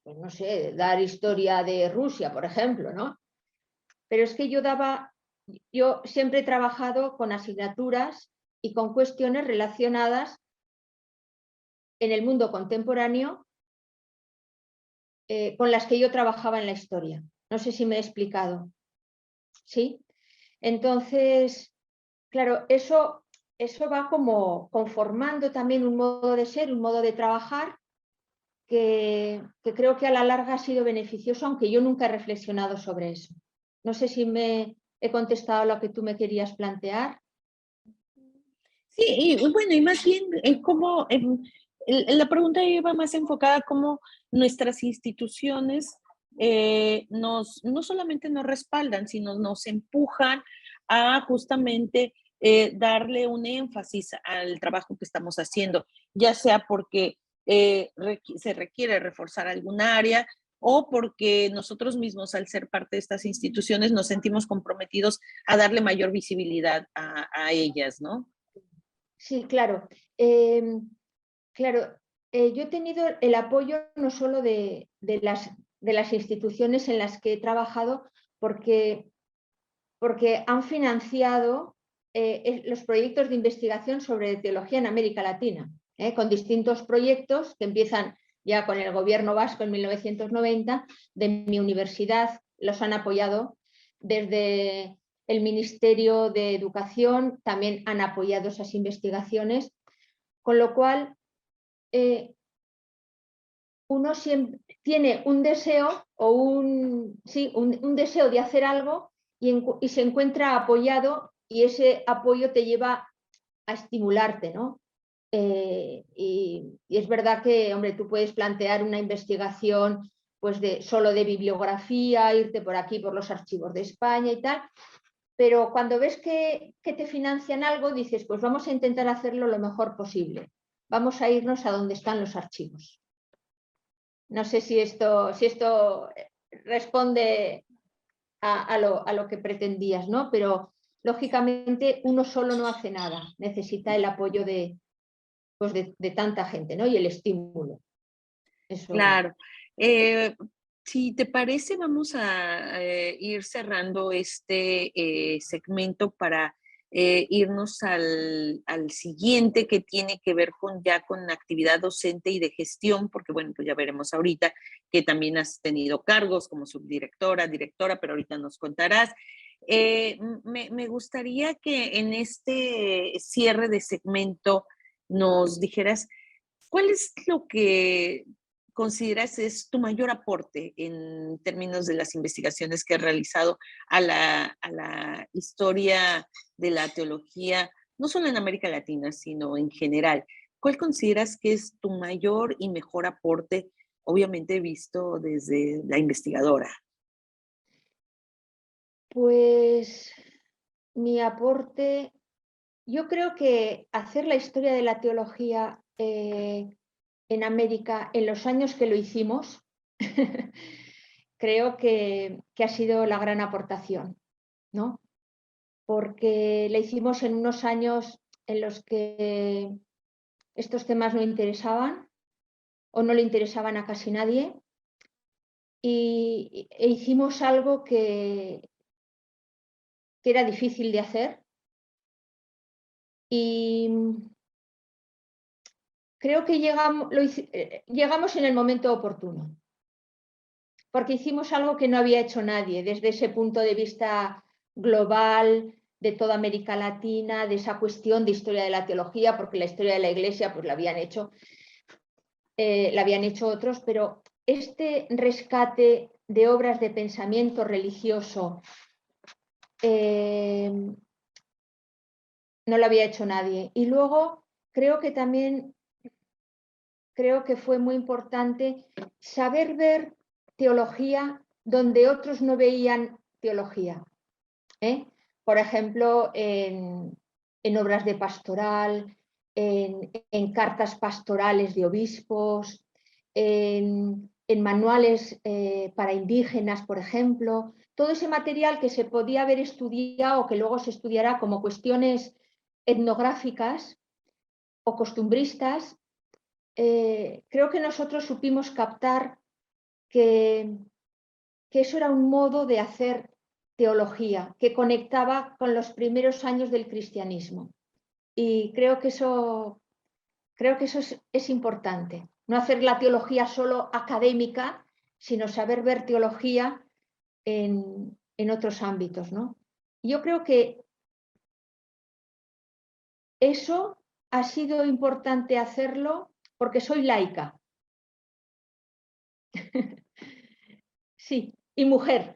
no sé, dar historia de Rusia, por ejemplo, ¿no? Pero es que yo siempre he trabajado con asignaturas y con cuestiones relacionadas en el mundo contemporáneo con las que yo trabajaba en la historia. No sé si me he explicado. ¿Sí? Entonces, claro, eso va como conformando también un modo de ser, un modo de trabajar que creo que a la larga ha sido beneficioso, aunque yo nunca he reflexionado sobre eso. No sé si me he contestado lo que tú me querías plantear.
Sí, y bueno, y más bien, como la pregunta iba más enfocada a cómo nuestras instituciones no solamente nos respaldan, sino nos empujan a justamente darle un énfasis al trabajo que estamos haciendo, ya sea porque se requiere reforzar algún área o porque nosotros mismos, al ser parte de estas instituciones, nos sentimos comprometidos a darle mayor visibilidad a ellas, ¿no?
Sí, claro. Claro, yo he tenido el apoyo no solo de las instituciones en las que he trabajado, porque han financiado los proyectos de investigación sobre teología en América Latina, con distintos proyectos que empiezan ya con el gobierno vasco en 1990, de mi universidad los han apoyado, desde el Ministerio de Educación también han apoyado esas investigaciones, con lo cual uno siempre tiene un deseo o un deseo de hacer algo y se encuentra apoyado, y ese apoyo te lleva a estimularte, ¿no? Y es verdad que, hombre, tú puedes plantear una investigación pues solo de bibliografía, irte por aquí, por los archivos de España y tal, pero cuando ves que te financian algo, dices, pues vamos a intentar hacerlo lo mejor posible. Vamos a irnos a donde están los archivos. No sé si esto responde a lo que pretendías, ¿no? Pero lógicamente uno solo no hace nada, necesita el apoyo de tanta gente, ¿no? Y el estímulo. Eso.
Claro. Si te parece, vamos a ir cerrando este segmento para irnos al siguiente, que tiene que ver ya con actividad docente y de gestión, porque bueno, pues ya veremos ahorita que también has tenido cargos como subdirectora, directora, pero ahorita nos contarás. Me gustaría que en este cierre de segmento nos dijeras cuál es lo que consideras es tu mayor aporte en términos de las investigaciones que has realizado a la historia de la teología, no solo en América Latina, sino en general? ¿Cuál consideras que es tu mayor y mejor aporte, obviamente visto desde la investigadora?
Pues mi aporte, yo creo que hacer la historia de la teología en América en los años que lo hicimos, creo que ha sido la gran aportación, ¿no? Porque la hicimos en unos años en los que estos temas no interesaban o no le interesaban a casi nadie, e hicimos algo que era difícil de hacer, y creo que llegamos en el momento oportuno, porque hicimos algo que no había hecho nadie desde ese punto de vista global de toda América Latina, de esa cuestión de historia de la teología, porque la historia de la Iglesia pues la habían hecho otros, pero este rescate de obras de pensamiento religioso no lo había hecho nadie. Y luego creo que fue muy importante saber ver teología donde otros no veían teología. Por ejemplo, en obras de pastoral, en cartas pastorales de obispos, en manuales para indígenas, por ejemplo. Todo ese material que se podía haber estudiado o que luego se estudiará como cuestiones etnográficas o costumbristas, creo que nosotros supimos captar que eso era un modo de hacer teología que conectaba con los primeros años del cristianismo. Y creo que eso es importante. No hacer la teología solo académica, sino saber ver teología en otros ámbitos, ¿no? Yo creo que eso ha sido importante hacerlo porque soy laica. Sí, y mujer.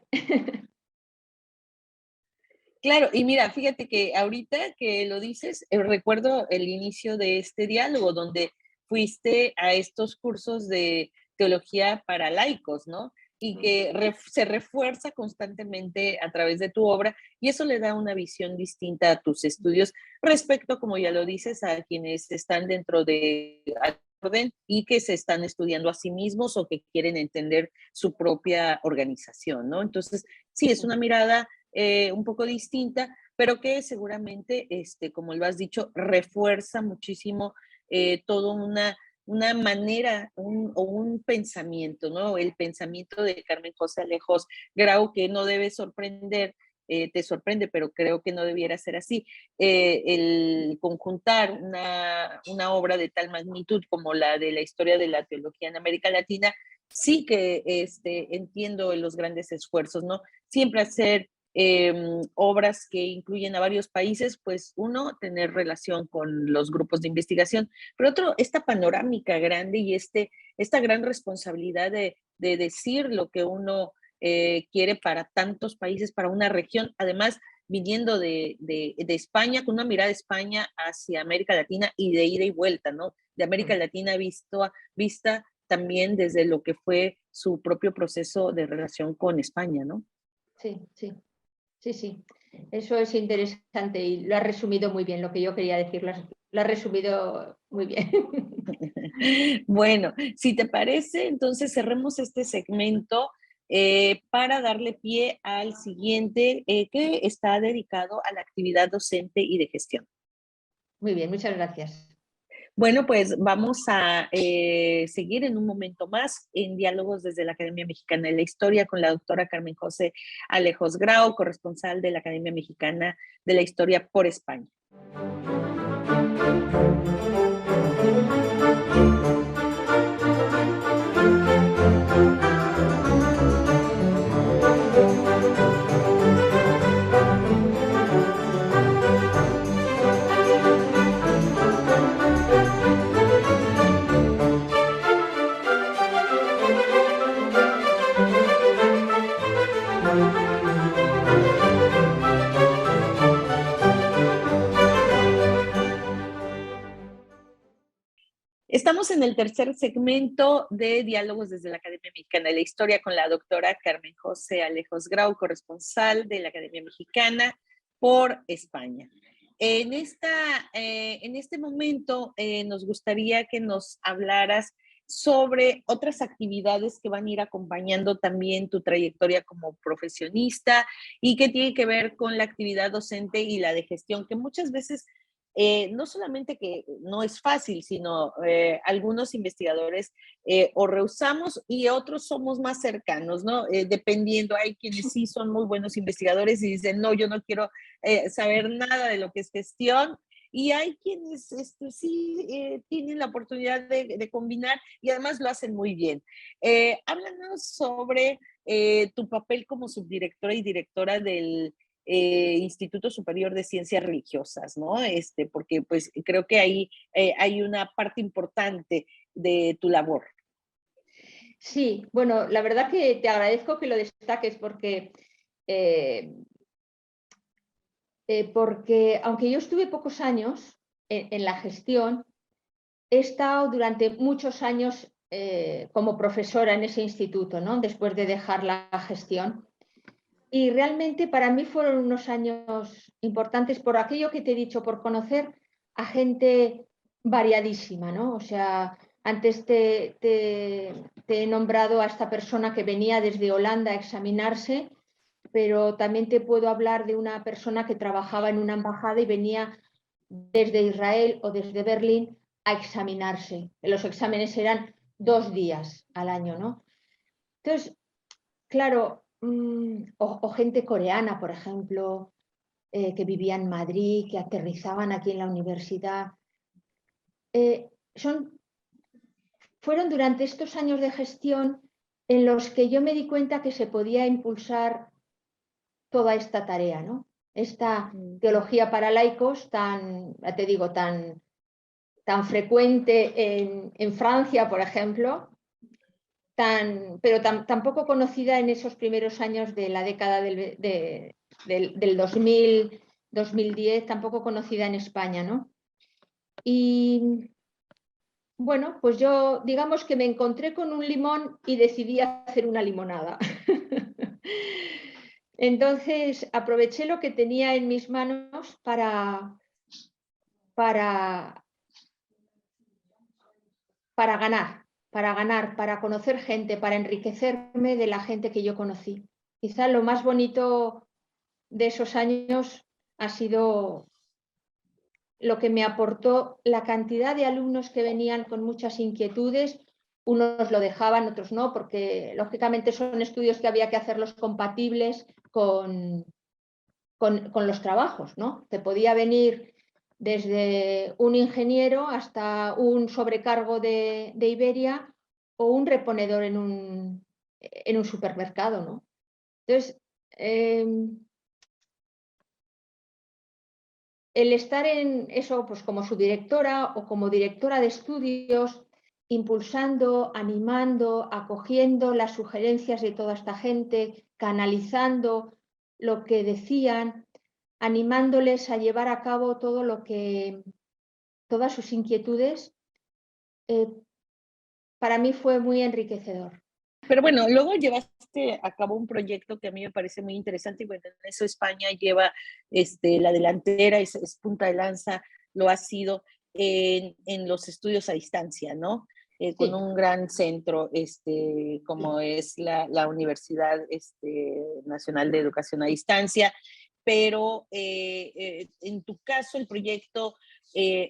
Claro, y mira, fíjate que ahorita que lo dices, recuerdo el inicio de este diálogo donde fuiste a estos cursos de teología para laicos, ¿no? Y que se refuerza constantemente a través de tu obra y eso le da una visión distinta a tus estudios respecto, como ya lo dices, a quienes están dentro de orden y que se están estudiando a sí mismos o que quieren entender su propia organización, ¿no? Entonces, sí, es una mirada un poco distinta, pero que seguramente, como lo has dicho, refuerza muchísimo toda una una manera o un pensamiento, ¿no? El pensamiento de Carmen José Alejos Grau, que no debe sorprender, te sorprende, pero creo que no debiera ser así. El conjuntar una obra de tal magnitud como la de la historia de la teología en América Latina, sí que entiendo los grandes esfuerzos, ¿no? Siempre hacer obras que incluyen a varios países, pues uno, tener relación con los grupos de investigación, pero otro, esta panorámica grande y esta gran responsabilidad de decir lo que uno quiere para tantos países, para una región, además viniendo de España, con una mirada de España hacia América Latina y de ida y vuelta, ¿no? De América Latina vista también desde lo que fue su propio proceso de relación con España, ¿no?
Sí, sí. Sí, sí, eso es interesante y lo has resumido muy bien, lo que yo quería decir, lo has resumido muy bien.
Bueno, si te parece, entonces cerremos este segmento para darle pie al siguiente que está dedicado a la actividad docente y de gestión.
Muy bien, muchas gracias.
Bueno, pues vamos a seguir en un momento más en Diálogos desde la Academia Mexicana de la Historia con la doctora Carmen José Alejos Grau, corresponsal de la Academia Mexicana de la Historia por España. Estamos en el tercer segmento de Diálogos desde la Academia Mexicana de la Historia con la doctora Carmen José Alejos Grau, corresponsal de la Academia Mexicana por España. En este momento nos gustaría que nos hablaras sobre otras actividades que van a ir acompañando también tu trayectoria como profesionista y que tiene que ver con la actividad docente y la de gestión, que muchas veces no solamente que no es fácil, sino algunos investigadores o rehusamos y otros somos más cercanos, ¿no? Dependiendo, hay quienes sí son muy buenos investigadores y dicen, no, yo no quiero saber nada de lo que es gestión. Y hay quienes sí tienen la oportunidad de combinar y además lo hacen muy bien. Háblanos sobre tu papel como subdirectora y directora del Instituto Superior de Ciencias Religiosas, ¿no? Porque pues creo que ahí hay una parte importante de tu labor.
Sí, bueno, la verdad que te agradezco que lo destaques eh, porque aunque yo estuve pocos años en la gestión, he estado durante muchos años como profesora en ese instituto, ¿no? Después de dejar la gestión. Y realmente para mí fueron unos años importantes por aquello que te he dicho, por conocer a gente variadísima, ¿no? O sea, antes te he nombrado a esta persona que venía desde Holanda a examinarse, pero también te puedo hablar de una persona que trabajaba en una embajada y venía desde Israel o desde Berlín a examinarse. Los exámenes eran 2 días al año, ¿no? Entonces, claro, o gente coreana, por ejemplo, que vivía en Madrid, que aterrizaban aquí en la universidad. Eh, son, fueron durante estos años de gestión en los que yo me di cuenta que se podía impulsar toda esta tarea, ¿no? Esta teología para laicos tan, ya te digo, tan frecuente en Francia, por ejemplo, pero tan poco conocida en esos primeros años de la década del 2000, 2010, tan poco conocida en España, ¿no? Y bueno, pues yo digamos que me encontré con un limón y decidí hacer una limonada. Entonces aproveché lo que tenía en mis manos para, para ganar, para conocer gente, para enriquecerme de la gente que yo conocí. Quizá lo más bonito de esos años ha sido lo que me aportó la cantidad de alumnos que venían con muchas inquietudes. Unos lo dejaban, otros no, porque lógicamente son estudios que había que hacerlos compatibles con los trabajos, ¿no? Te podía venir desde un ingeniero hasta un sobrecargo de Iberia o un reponedor en un supermercado, ¿no? Entonces, el estar en eso, pues como su directora o como directora de estudios, impulsando, animando, acogiendo las sugerencias de toda esta gente, canalizando lo que decían, animándoles a llevar a cabo todas sus inquietudes, para mí fue muy enriquecedor.
Pero bueno, luego llevaste a cabo un proyecto que a mí me parece muy interesante y bueno, en eso España lleva la delantera, es punta de lanza, lo ha sido en los estudios a distancia, ¿no? Con
Sí,
un gran centro como es la Universidad Nacional de Educación a Distancia, pero en tu caso el proyecto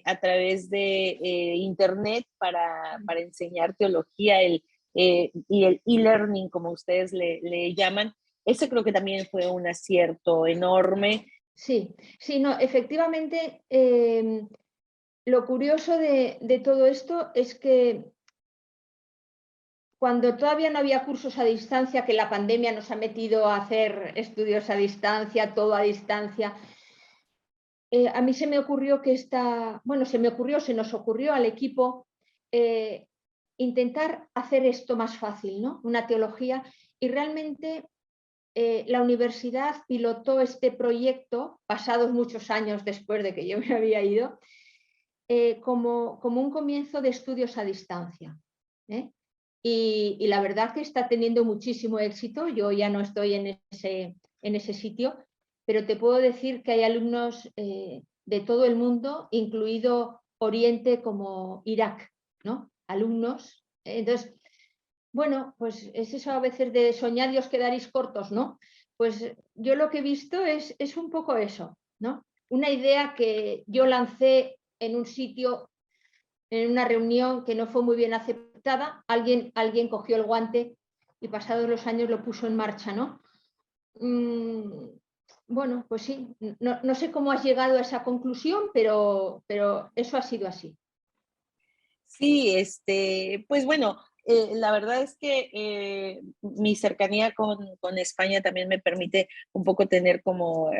a través de Internet para enseñar teología, y el e-learning, como ustedes le llaman, ese creo que también fue un acierto enorme.
sí, sí, no, efectivamente, lo curioso de todo esto es que cuando todavía no había cursos a distancia, que la pandemia nos ha metido a hacer estudios a distancia, todo a distancia, a mí se me ocurrió se nos ocurrió al equipo intentar hacer esto más fácil, ¿no? Una teología, y realmente la universidad pilotó este proyecto, pasados muchos años después de que yo me había ido, como un comienzo de estudios a distancia. Y la verdad que está teniendo muchísimo éxito. Yo ya no estoy en ese sitio, pero te puedo decir que hay alumnos de todo el mundo, incluido Oriente como Irak, ¿no? Alumnos. Entonces, bueno, pues es eso a veces de soñar y os quedaréis cortos, ¿no? Pues yo lo que he visto es un poco eso, ¿no? Una idea que yo lancé en un sitio, en una reunión que no fue muy bien aceptada, alguien cogió el guante y pasados los años lo puso en marcha, ¿no? Bueno, pues sí, no sé cómo has llegado a esa conclusión, pero eso ha sido así.
Sí, pues bueno, la verdad es que mi cercanía con España también me permite un poco tener como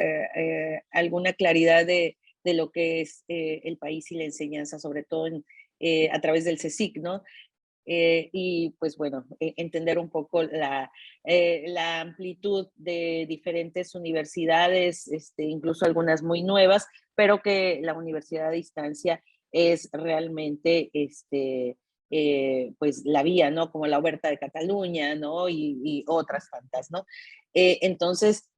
alguna claridad de lo que es el país y la enseñanza, sobre todo a través del CSIC, ¿no? Y pues bueno, entender un poco la amplitud de diferentes universidades, incluso algunas muy nuevas, pero que la universidad a distancia es realmente pues la vía, ¿no? Como la Oberta de Cataluña, ¿no? Y otras tantas, ¿no? Entonces,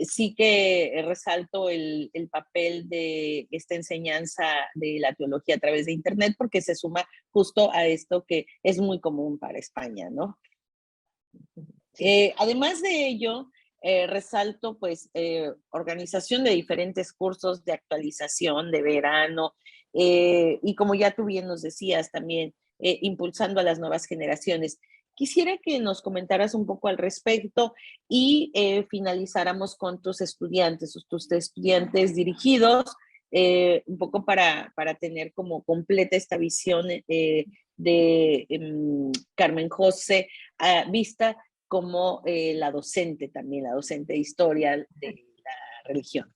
sí que resalto el papel de esta enseñanza de la teología a través de Internet porque se suma justo a esto que es muy común para España, ¿no?
Sí.
Además de ello, resalto pues organización de diferentes cursos de actualización de verano y como ya tú bien nos decías también, impulsando a las nuevas generaciones. Quisiera que nos comentaras un poco al respecto y finalizáramos con tus estudiantes dirigidos, un poco para tener como completa esta visión de Carmen José, vista como la docente también, la docente de historia de la religión.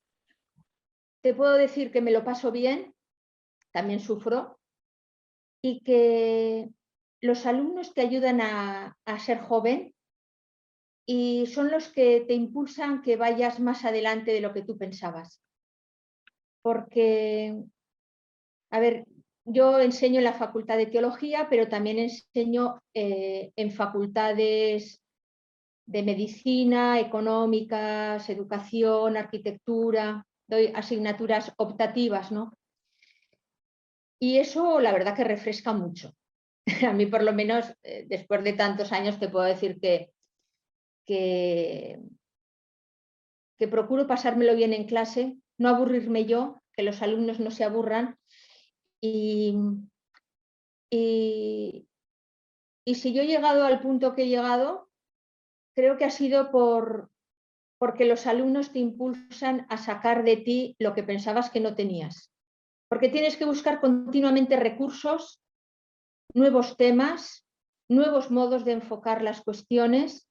Te puedo decir que me lo paso bien, también sufro, y que los alumnos te ayudan a ser joven y son los que te impulsan que vayas más adelante de lo que tú pensabas. Porque, a ver, yo enseño en la Facultad de Teología, pero también enseño en facultades de medicina, económicas, educación, arquitectura, doy asignaturas optativas, ¿no? Y eso la verdad que refresca mucho. A mí por lo menos después de tantos años te puedo decir que procuro pasármelo bien en clase, no aburrirme yo que los alumnos no se aburran. Y si yo he llegado al punto que he llegado, creo que ha sido porque los alumnos te impulsan a sacar de ti lo que pensabas que no tenías. Porque tienes que buscar continuamente recursos, nuevos temas, nuevos modos de enfocar las cuestiones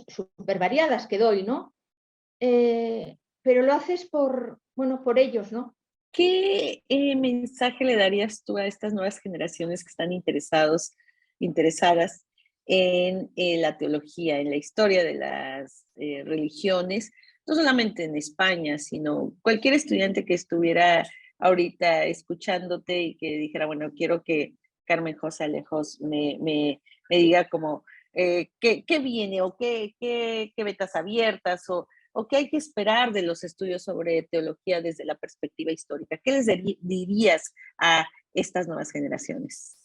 súper variadas que doy, ¿no? Pero lo haces por ellos, ¿no?
¿Qué mensaje le darías tú a estas nuevas generaciones que están interesadas en la teología, en la historia de las religiones, no solamente en España, sino cualquier estudiante que estuviera ahorita escuchándote y que dijera, bueno, quiero que Carmen José Alejos me diga como qué viene o qué vetas abiertas o qué hay que esperar de los estudios sobre teología desde la perspectiva histórica? ¿Qué les dirías a estas nuevas generaciones?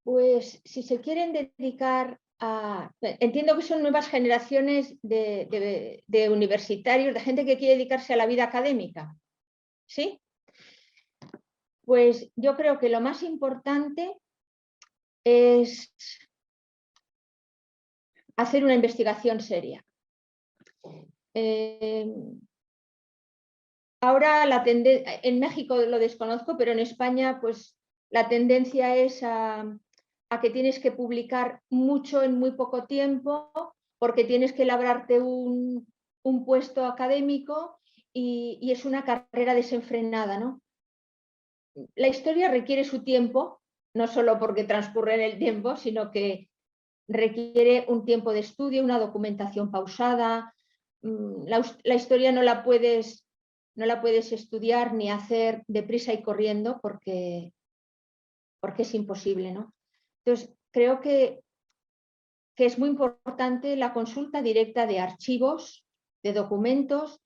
Pues si se quieren dedicar a... Entiendo que son nuevas generaciones de universitarios, de gente que quiere dedicarse a la vida académica, ¿sí? Pues yo creo que lo más importante es hacer una investigación seria. Ahora en México lo desconozco, pero en España pues la tendencia es a que tienes que publicar mucho en muy poco tiempo porque tienes que labrarte un puesto académico y es una carrera desenfrenada, ¿no? La historia requiere su tiempo, no solo porque transcurre en el tiempo, sino que requiere un tiempo de estudio, una documentación pausada. La historia no la puedes estudiar ni hacer deprisa y corriendo porque es imposible, ¿no? Entonces, creo que es muy importante la consulta directa de archivos, de documentos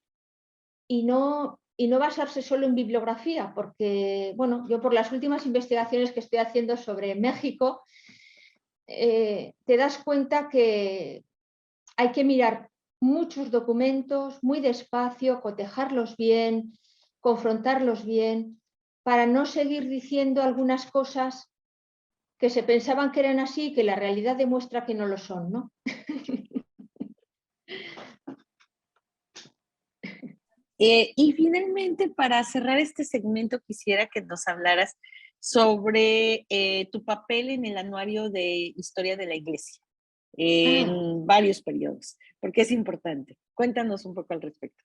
y no basarse solo en bibliografía, porque, bueno, yo por las últimas investigaciones que estoy haciendo sobre México, te das cuenta que hay que mirar muchos documentos muy despacio, cotejarlos bien, confrontarlos bien, para no seguir diciendo algunas cosas que se pensaban que eran así y que la realidad demuestra que no lo son, ¿no?
Y finalmente, para cerrar este segmento, quisiera que nos hablaras sobre tu papel en el Anuario de Historia de la Iglesia, en varios periodos, porque es importante. Cuéntanos un poco al respecto.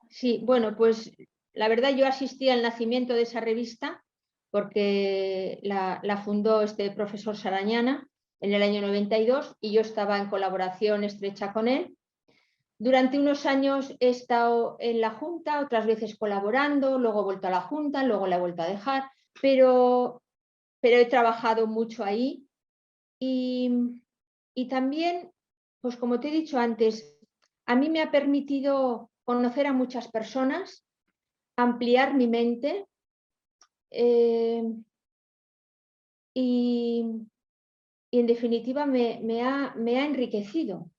Sí, bueno, pues la verdad yo asistí al nacimiento de esa revista porque la fundó este profesor Sarañana en el año 92 y yo estaba en colaboración estrecha con él. Durante unos años he estado en la Junta, otras veces colaborando, luego he vuelto a la Junta, luego la he vuelto a dejar, pero he trabajado mucho ahí y también, pues como te he dicho antes, a mí me ha permitido conocer a muchas personas, ampliar mi mente y en definitiva me ha enriquecido.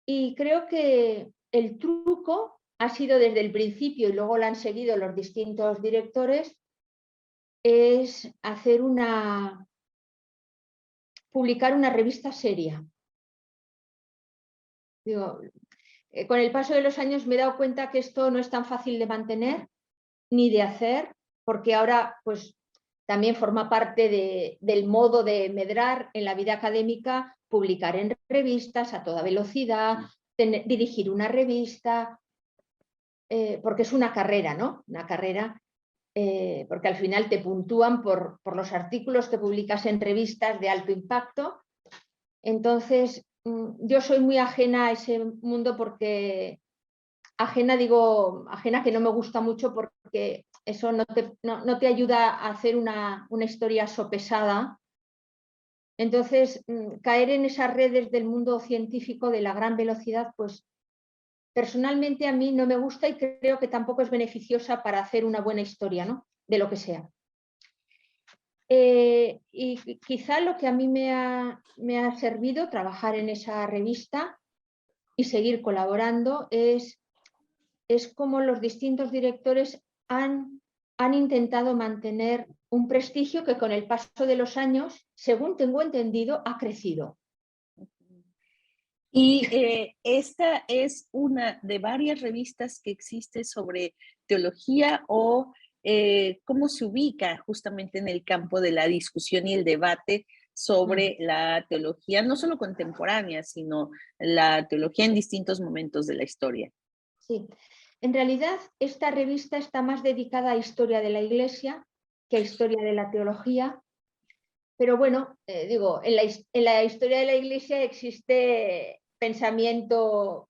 Y creo que el truco ha sido desde el principio y luego lo han seguido los distintos directores, es publicar una revista seria. Digo, con el paso de los años me he dado cuenta que esto no es tan fácil de mantener ni de hacer, porque ahora pues también forma parte del modo de medrar en la vida académica, publicar en revistas a toda velocidad, dirigir una revista, porque es una carrera, ¿no? Una carrera, porque al final te puntúan por los artículos que publicas en revistas de alto impacto. Entonces, yo soy muy ajena a ese mundo porque ajena que no me gusta mucho porque eso no te ayuda a hacer una historia sopesada. Entonces, caer en esas redes del mundo científico de la gran velocidad, pues personalmente a mí no me gusta y creo que tampoco es beneficiosa para hacer una buena historia, ¿no? De lo que sea. Y quizá lo que a mí me ha servido trabajar en esa revista y seguir colaborando es es como los distintos directores han intentado mantener un prestigio que con el paso de los años, según tengo entendido, ha crecido.
Y esta es una de varias revistas que existe sobre teología o cómo se ubica justamente en el campo de la discusión y el debate sobre la teología, no solo contemporánea, sino la teología en distintos momentos de la historia.
Sí, en realidad esta revista está más dedicada a historia de la Iglesia que a historia de la teología, pero bueno, digo, en la historia de la Iglesia existe pensamiento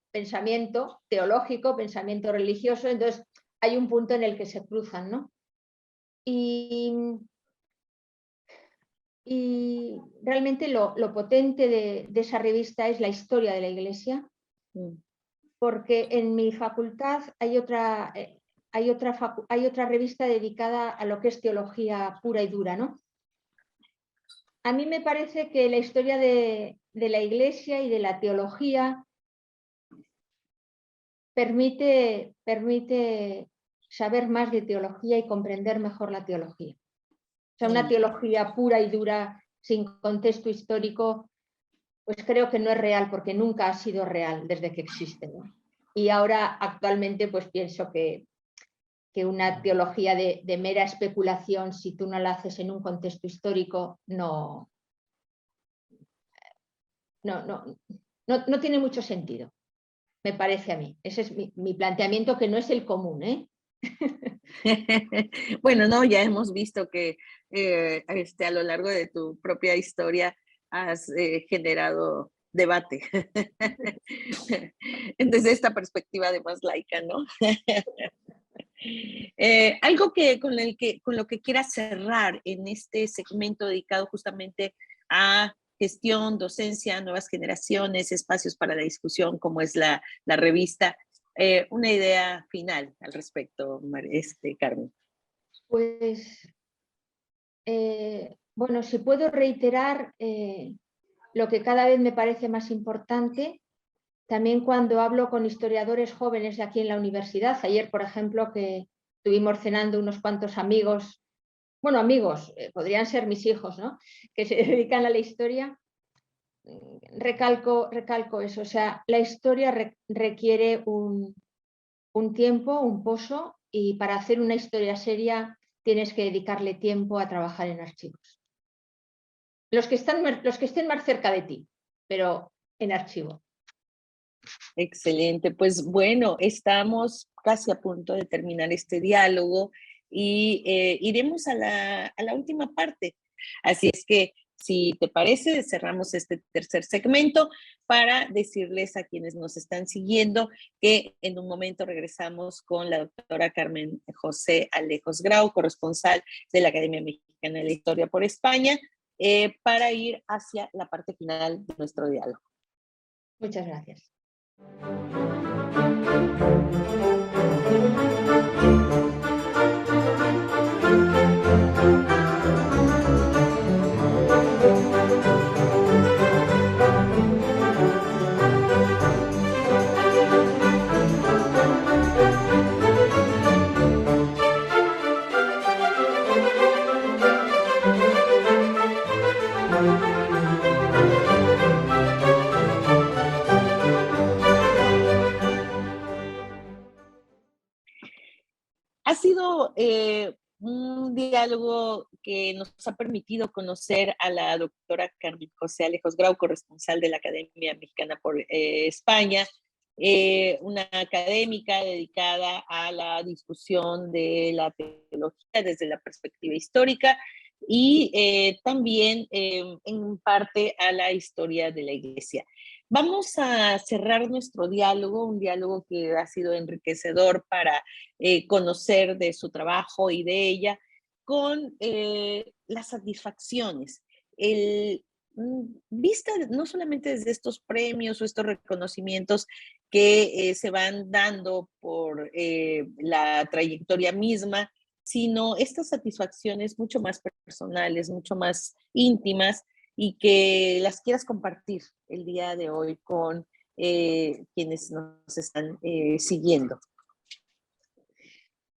teológico, pensamiento religioso, entonces hay un punto en el que se cruzan, ¿no? Y realmente lo potente de esa revista es la historia de la Iglesia, porque en mi facultad hay otra revista dedicada a lo que es teología pura y dura, ¿no? A mí me parece que la historia de la Iglesia y de la teología permite saber más de teología y comprender mejor la teología. O sea, una teología pura y dura, sin contexto histórico, pues creo que no es real, porque nunca ha sido real desde que existe, ¿no? Y ahora, actualmente, pues pienso que una teología de mera especulación, si tú no la haces en un contexto histórico, no tiene mucho sentido, me parece a mí. Ese es mi planteamiento, que no es el común, ¿eh?
Bueno, no, ya hemos visto que a lo largo de tu propia historia has generado debate. Desde esta perspectiva de más laica, ¿no? Algo con lo que quieras cerrar en este segmento dedicado justamente a gestión, docencia, nuevas generaciones, espacios para la discusión, como es la revista. Una idea final al respecto, Carmen.
Pues, bueno, si puedo reiterar lo que cada vez me parece más importante, también cuando hablo con historiadores jóvenes de aquí en la universidad. Ayer, por ejemplo, que estuvimos cenando unos cuantos amigos, bueno, amigos, podrían ser mis hijos, ¿no?, que se dedican a la historia. Recalco eso, o sea, la historia requiere un tiempo, un pozo, y para hacer una historia seria tienes que dedicarle tiempo a trabajar en archivos. Los que estén más cerca de ti, pero en archivo.
Excelente, pues bueno, estamos casi a punto de terminar este diálogo y iremos a la última parte. Así es que, si te parece, cerramos este tercer segmento para decirles a quienes nos están siguiendo que en un momento regresamos con la doctora Carmen José Alejos Grau, corresponsal de la Academia Mexicana de la Historia por España, para ir hacia la parte final de nuestro diálogo.
Muchas gracias.
Ha sido un diálogo que nos ha permitido conocer a la doctora Carmen José Alejos Grau, corresponsal de la Academia Mexicana por España, una académica dedicada a la discusión de la teología desde la perspectiva histórica y también en parte a la historia de la Iglesia. Vamos a cerrar nuestro diálogo, un diálogo que ha sido enriquecedor para conocer de su trabajo y de ella, con las satisfacciones. Vista no solamente desde estos premios o estos reconocimientos que se van dando por la trayectoria misma, sino estas satisfacciones mucho más personales, mucho más íntimas, y que las quieras compartir el día de hoy con quienes nos están siguiendo.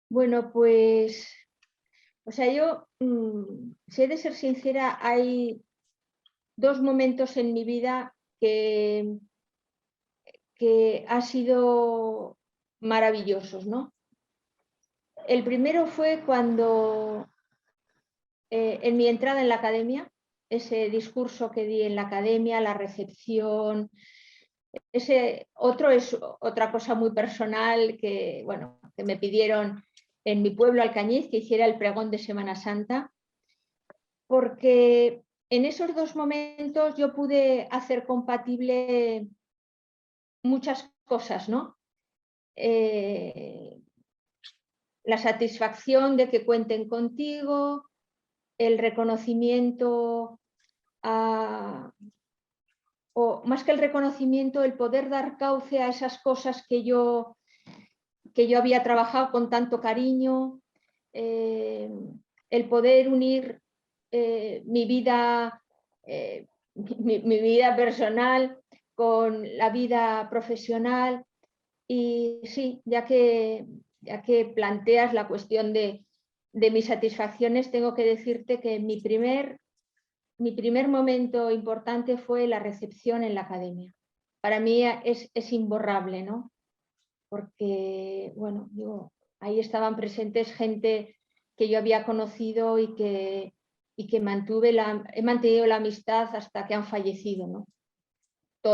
Bueno, pues, o sea, yo, si he de ser sincera, hay dos momentos en mi vida que han sido maravillosos, ¿no? El primero fue cuando en mi entrada en la academia, ese discurso que di en la academia, la recepción, ese otro es otra cosa muy personal que, bueno, que me pidieron en mi pueblo, Alcañiz, que hiciera el pregón de Semana Santa, porque en esos dos momentos yo pude hacer compatible muchas cosas, ¿no? La satisfacción de que cuenten contigo, el reconocimiento o más que el reconocimiento, el poder dar cauce a esas cosas que yo había trabajado con tanto cariño, el poder unir mi vida, mi vida personal con la vida profesional. Y sí, ya que planteas la cuestión de mis satisfacciones, tengo que decirte que mi primer momento importante fue la recepción en la academia. Para mí es imborrable, ¿no? Porque, bueno, digo, ahí estaban presentes gente que yo había conocido y que he mantenido la amistad hasta que han fallecido, ¿no?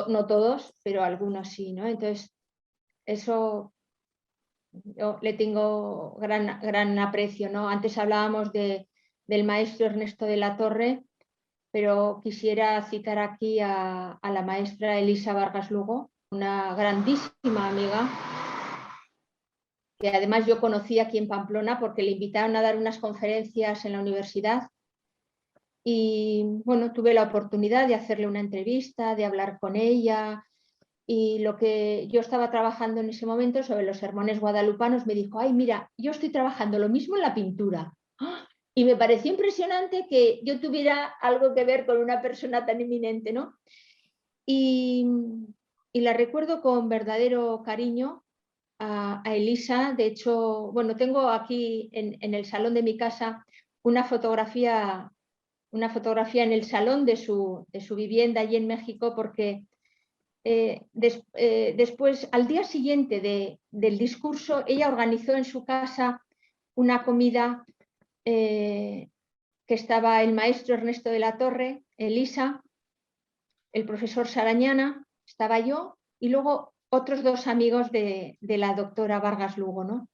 No todos, pero algunos sí, ¿no? Entonces, eso yo le tengo gran aprecio, ¿no? Antes hablábamos del maestro Ernesto de la Torre, pero quisiera citar aquí a la maestra Elisa Vargas Lugo, una grandísima amiga, que además yo conocí aquí en Pamplona porque le invitaron a dar unas conferencias en la universidad y bueno, tuve la oportunidad de hacerle una entrevista, de hablar con ella, y lo que yo estaba trabajando en ese momento sobre los sermones guadalupanos, me dijo, ay, mira, yo estoy trabajando lo mismo en la pintura. ¡Ah! Y me pareció impresionante que yo tuviera algo que ver con una persona tan eminente, ¿no? Y la recuerdo con verdadero cariño a Elisa. De hecho, bueno, tengo aquí en el salón de mi casa una fotografía en el salón de su vivienda allí en México, porque después, al día siguiente del discurso, ella organizó en su casa una comida que estaba el maestro Ernesto de la Torre, Elisa, el profesor Sarañana, estaba yo y luego otros dos amigos de la doctora Vargas Lugo, ¿no?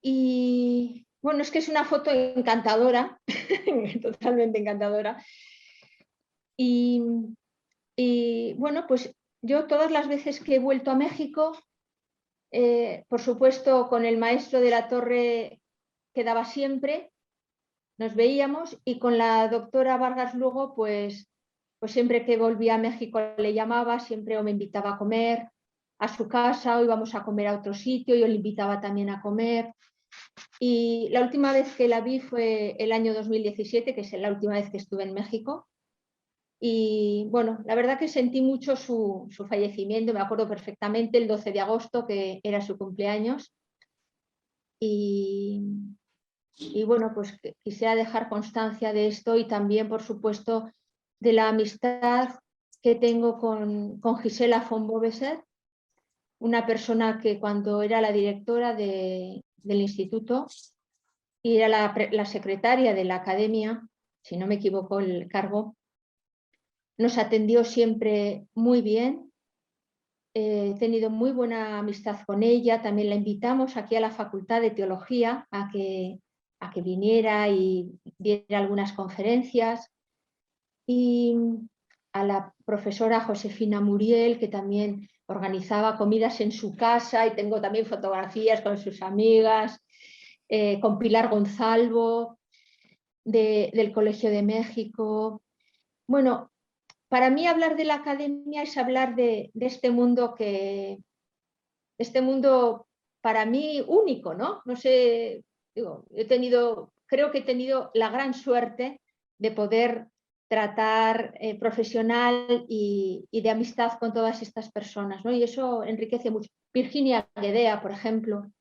Y bueno, es que es una foto encantadora, totalmente encantadora. Y bueno, pues yo todas las veces que he vuelto a México, por supuesto con el maestro de la Torre quedaba siempre, nos veíamos, y con la doctora Vargas Lugo, pues siempre que volvía a México le llamaba, siempre o me invitaba a comer a su casa o íbamos a comer a otro sitio, yo le invitaba también a comer. Y la última vez que la vi fue el año 2017, que es la última vez que estuve en México. Y bueno, la verdad que sentí mucho su fallecimiento, me acuerdo perfectamente, el 12 de agosto, que era su cumpleaños. Y bueno, pues quisiera dejar constancia de esto y también, por supuesto, de la amistad que tengo con Gisela von Boveser, una persona que cuando era la directora del instituto y era la secretaria de la academia, si no me equivoco el cargo, nos atendió siempre muy bien. He tenido muy buena amistad con ella, también la invitamos aquí a la Facultad de Teología a que viniera y diera algunas conferencias, y a la profesora Josefina Muriel, que también organizaba comidas en su casa, y tengo también fotografías con sus amigas, con Pilar Gonzalvo del Colegio de México. Bueno, para mí hablar de la academia es hablar de este mundo para mí único, ¿no? No sé, digo, creo que he tenido la gran suerte de poder tratar profesional y de amistad con todas estas personas, ¿no? Y eso enriquece mucho. Virginia Guedea, por ejemplo,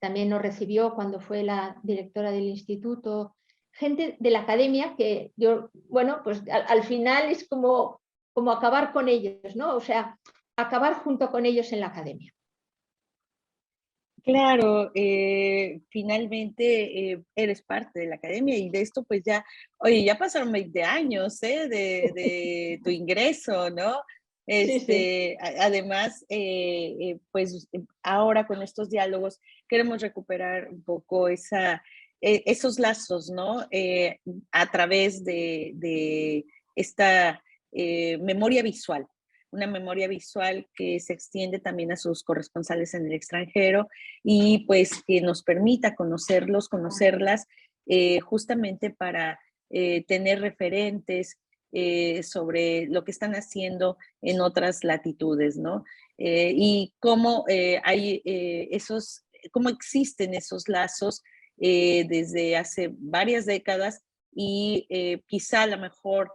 también nos recibió cuando fue la directora del instituto, gente de la academia que yo, bueno, pues al final es como acabar con ellos, ¿no? O sea, acabar junto con ellos en la academia.
Claro, finalmente eres parte de la academia y de esto pues ya, oye, ya pasaron 20 años de tu ingreso, ¿no?
Sí, sí.
Además, pues ahora con estos diálogos queremos recuperar un poco esos lazos, ¿no? A través de esta memoria visual, una memoria visual que se extiende también a sus corresponsales en el extranjero y pues que nos permita conocerlos, conocerlas, justamente para tener referentes sobre lo que están haciendo en otras latitudes, ¿no? Y cómo cómo existen esos lazos desde hace varias décadas y quizá a lo mejor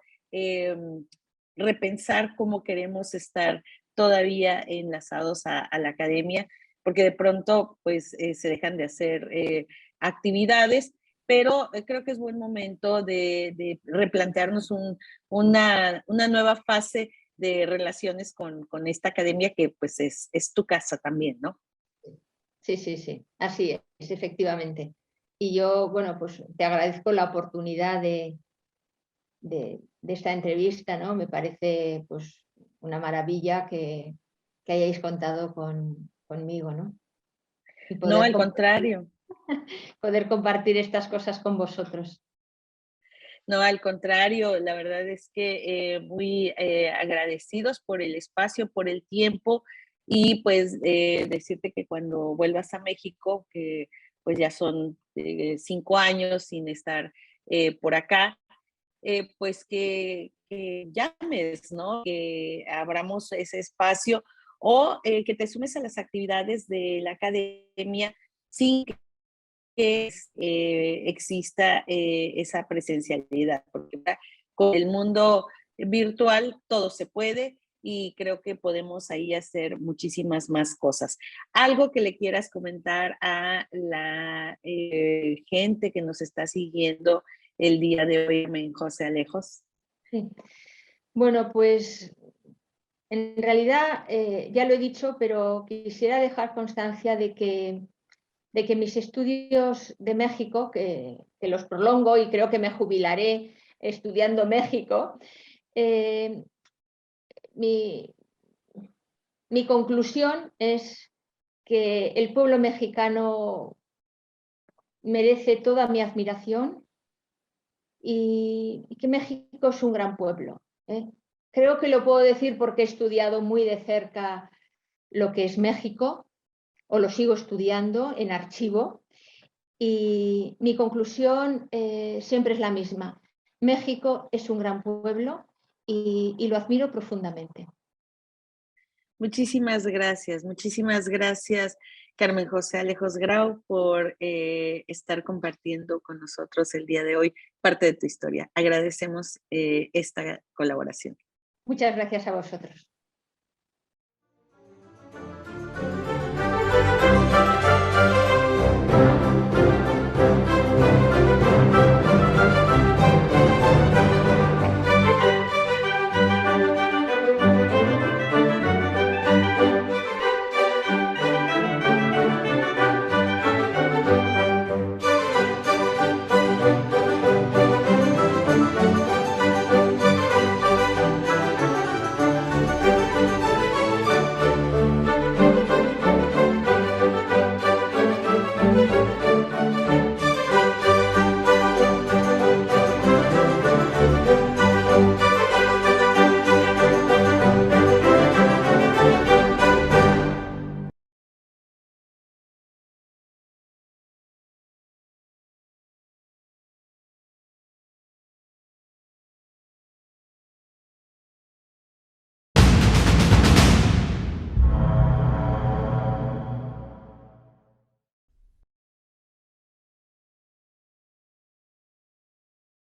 repensar cómo queremos estar todavía enlazados a la academia, porque de pronto pues se dejan de hacer actividades, pero creo que es buen momento de replantearnos una nueva fase de relaciones con esta academia que pues es tu casa también, ¿no?
Sí, sí, sí, así es, efectivamente. Y yo, bueno, pues te agradezco la oportunidad de esta entrevista, ¿no? Me parece pues una maravilla que hayáis contado conmigo, ¿no? Y
No, al contrario.
poder compartir estas cosas con vosotros.
No, al contrario, la verdad es que muy agradecidos por el espacio, por el tiempo y pues decirte que cuando vuelvas a México, que pues ya son 5 años sin estar por acá, pues que llames, ¿no? Que abramos ese espacio o que te sumes a las actividades de la academia sin que exista esa presencialidad, porque con el mundo virtual todo se puede y creo que podemos ahí hacer muchísimas más cosas. Algo que le quieras comentar a la gente que nos está siguiendo el día de hoy en José Alejos.
Sí. Bueno, pues en realidad ya lo he dicho, pero quisiera dejar constancia de que mis estudios de México, que los prolongo y creo que me jubilaré estudiando México, eh, mi, mi conclusión es que el pueblo mexicano merece toda mi admiración y que México es un gran pueblo. Creo que lo puedo decir porque he estudiado muy de cerca lo que es México, o lo sigo estudiando en archivo, y mi conclusión siempre es la misma. México es un gran pueblo y lo admiro profundamente.
Muchísimas gracias, Carmen José Alejos Grau, por estar compartiendo con nosotros el día de hoy parte de tu historia. Agradecemos esta colaboración.
Muchas gracias a vosotros.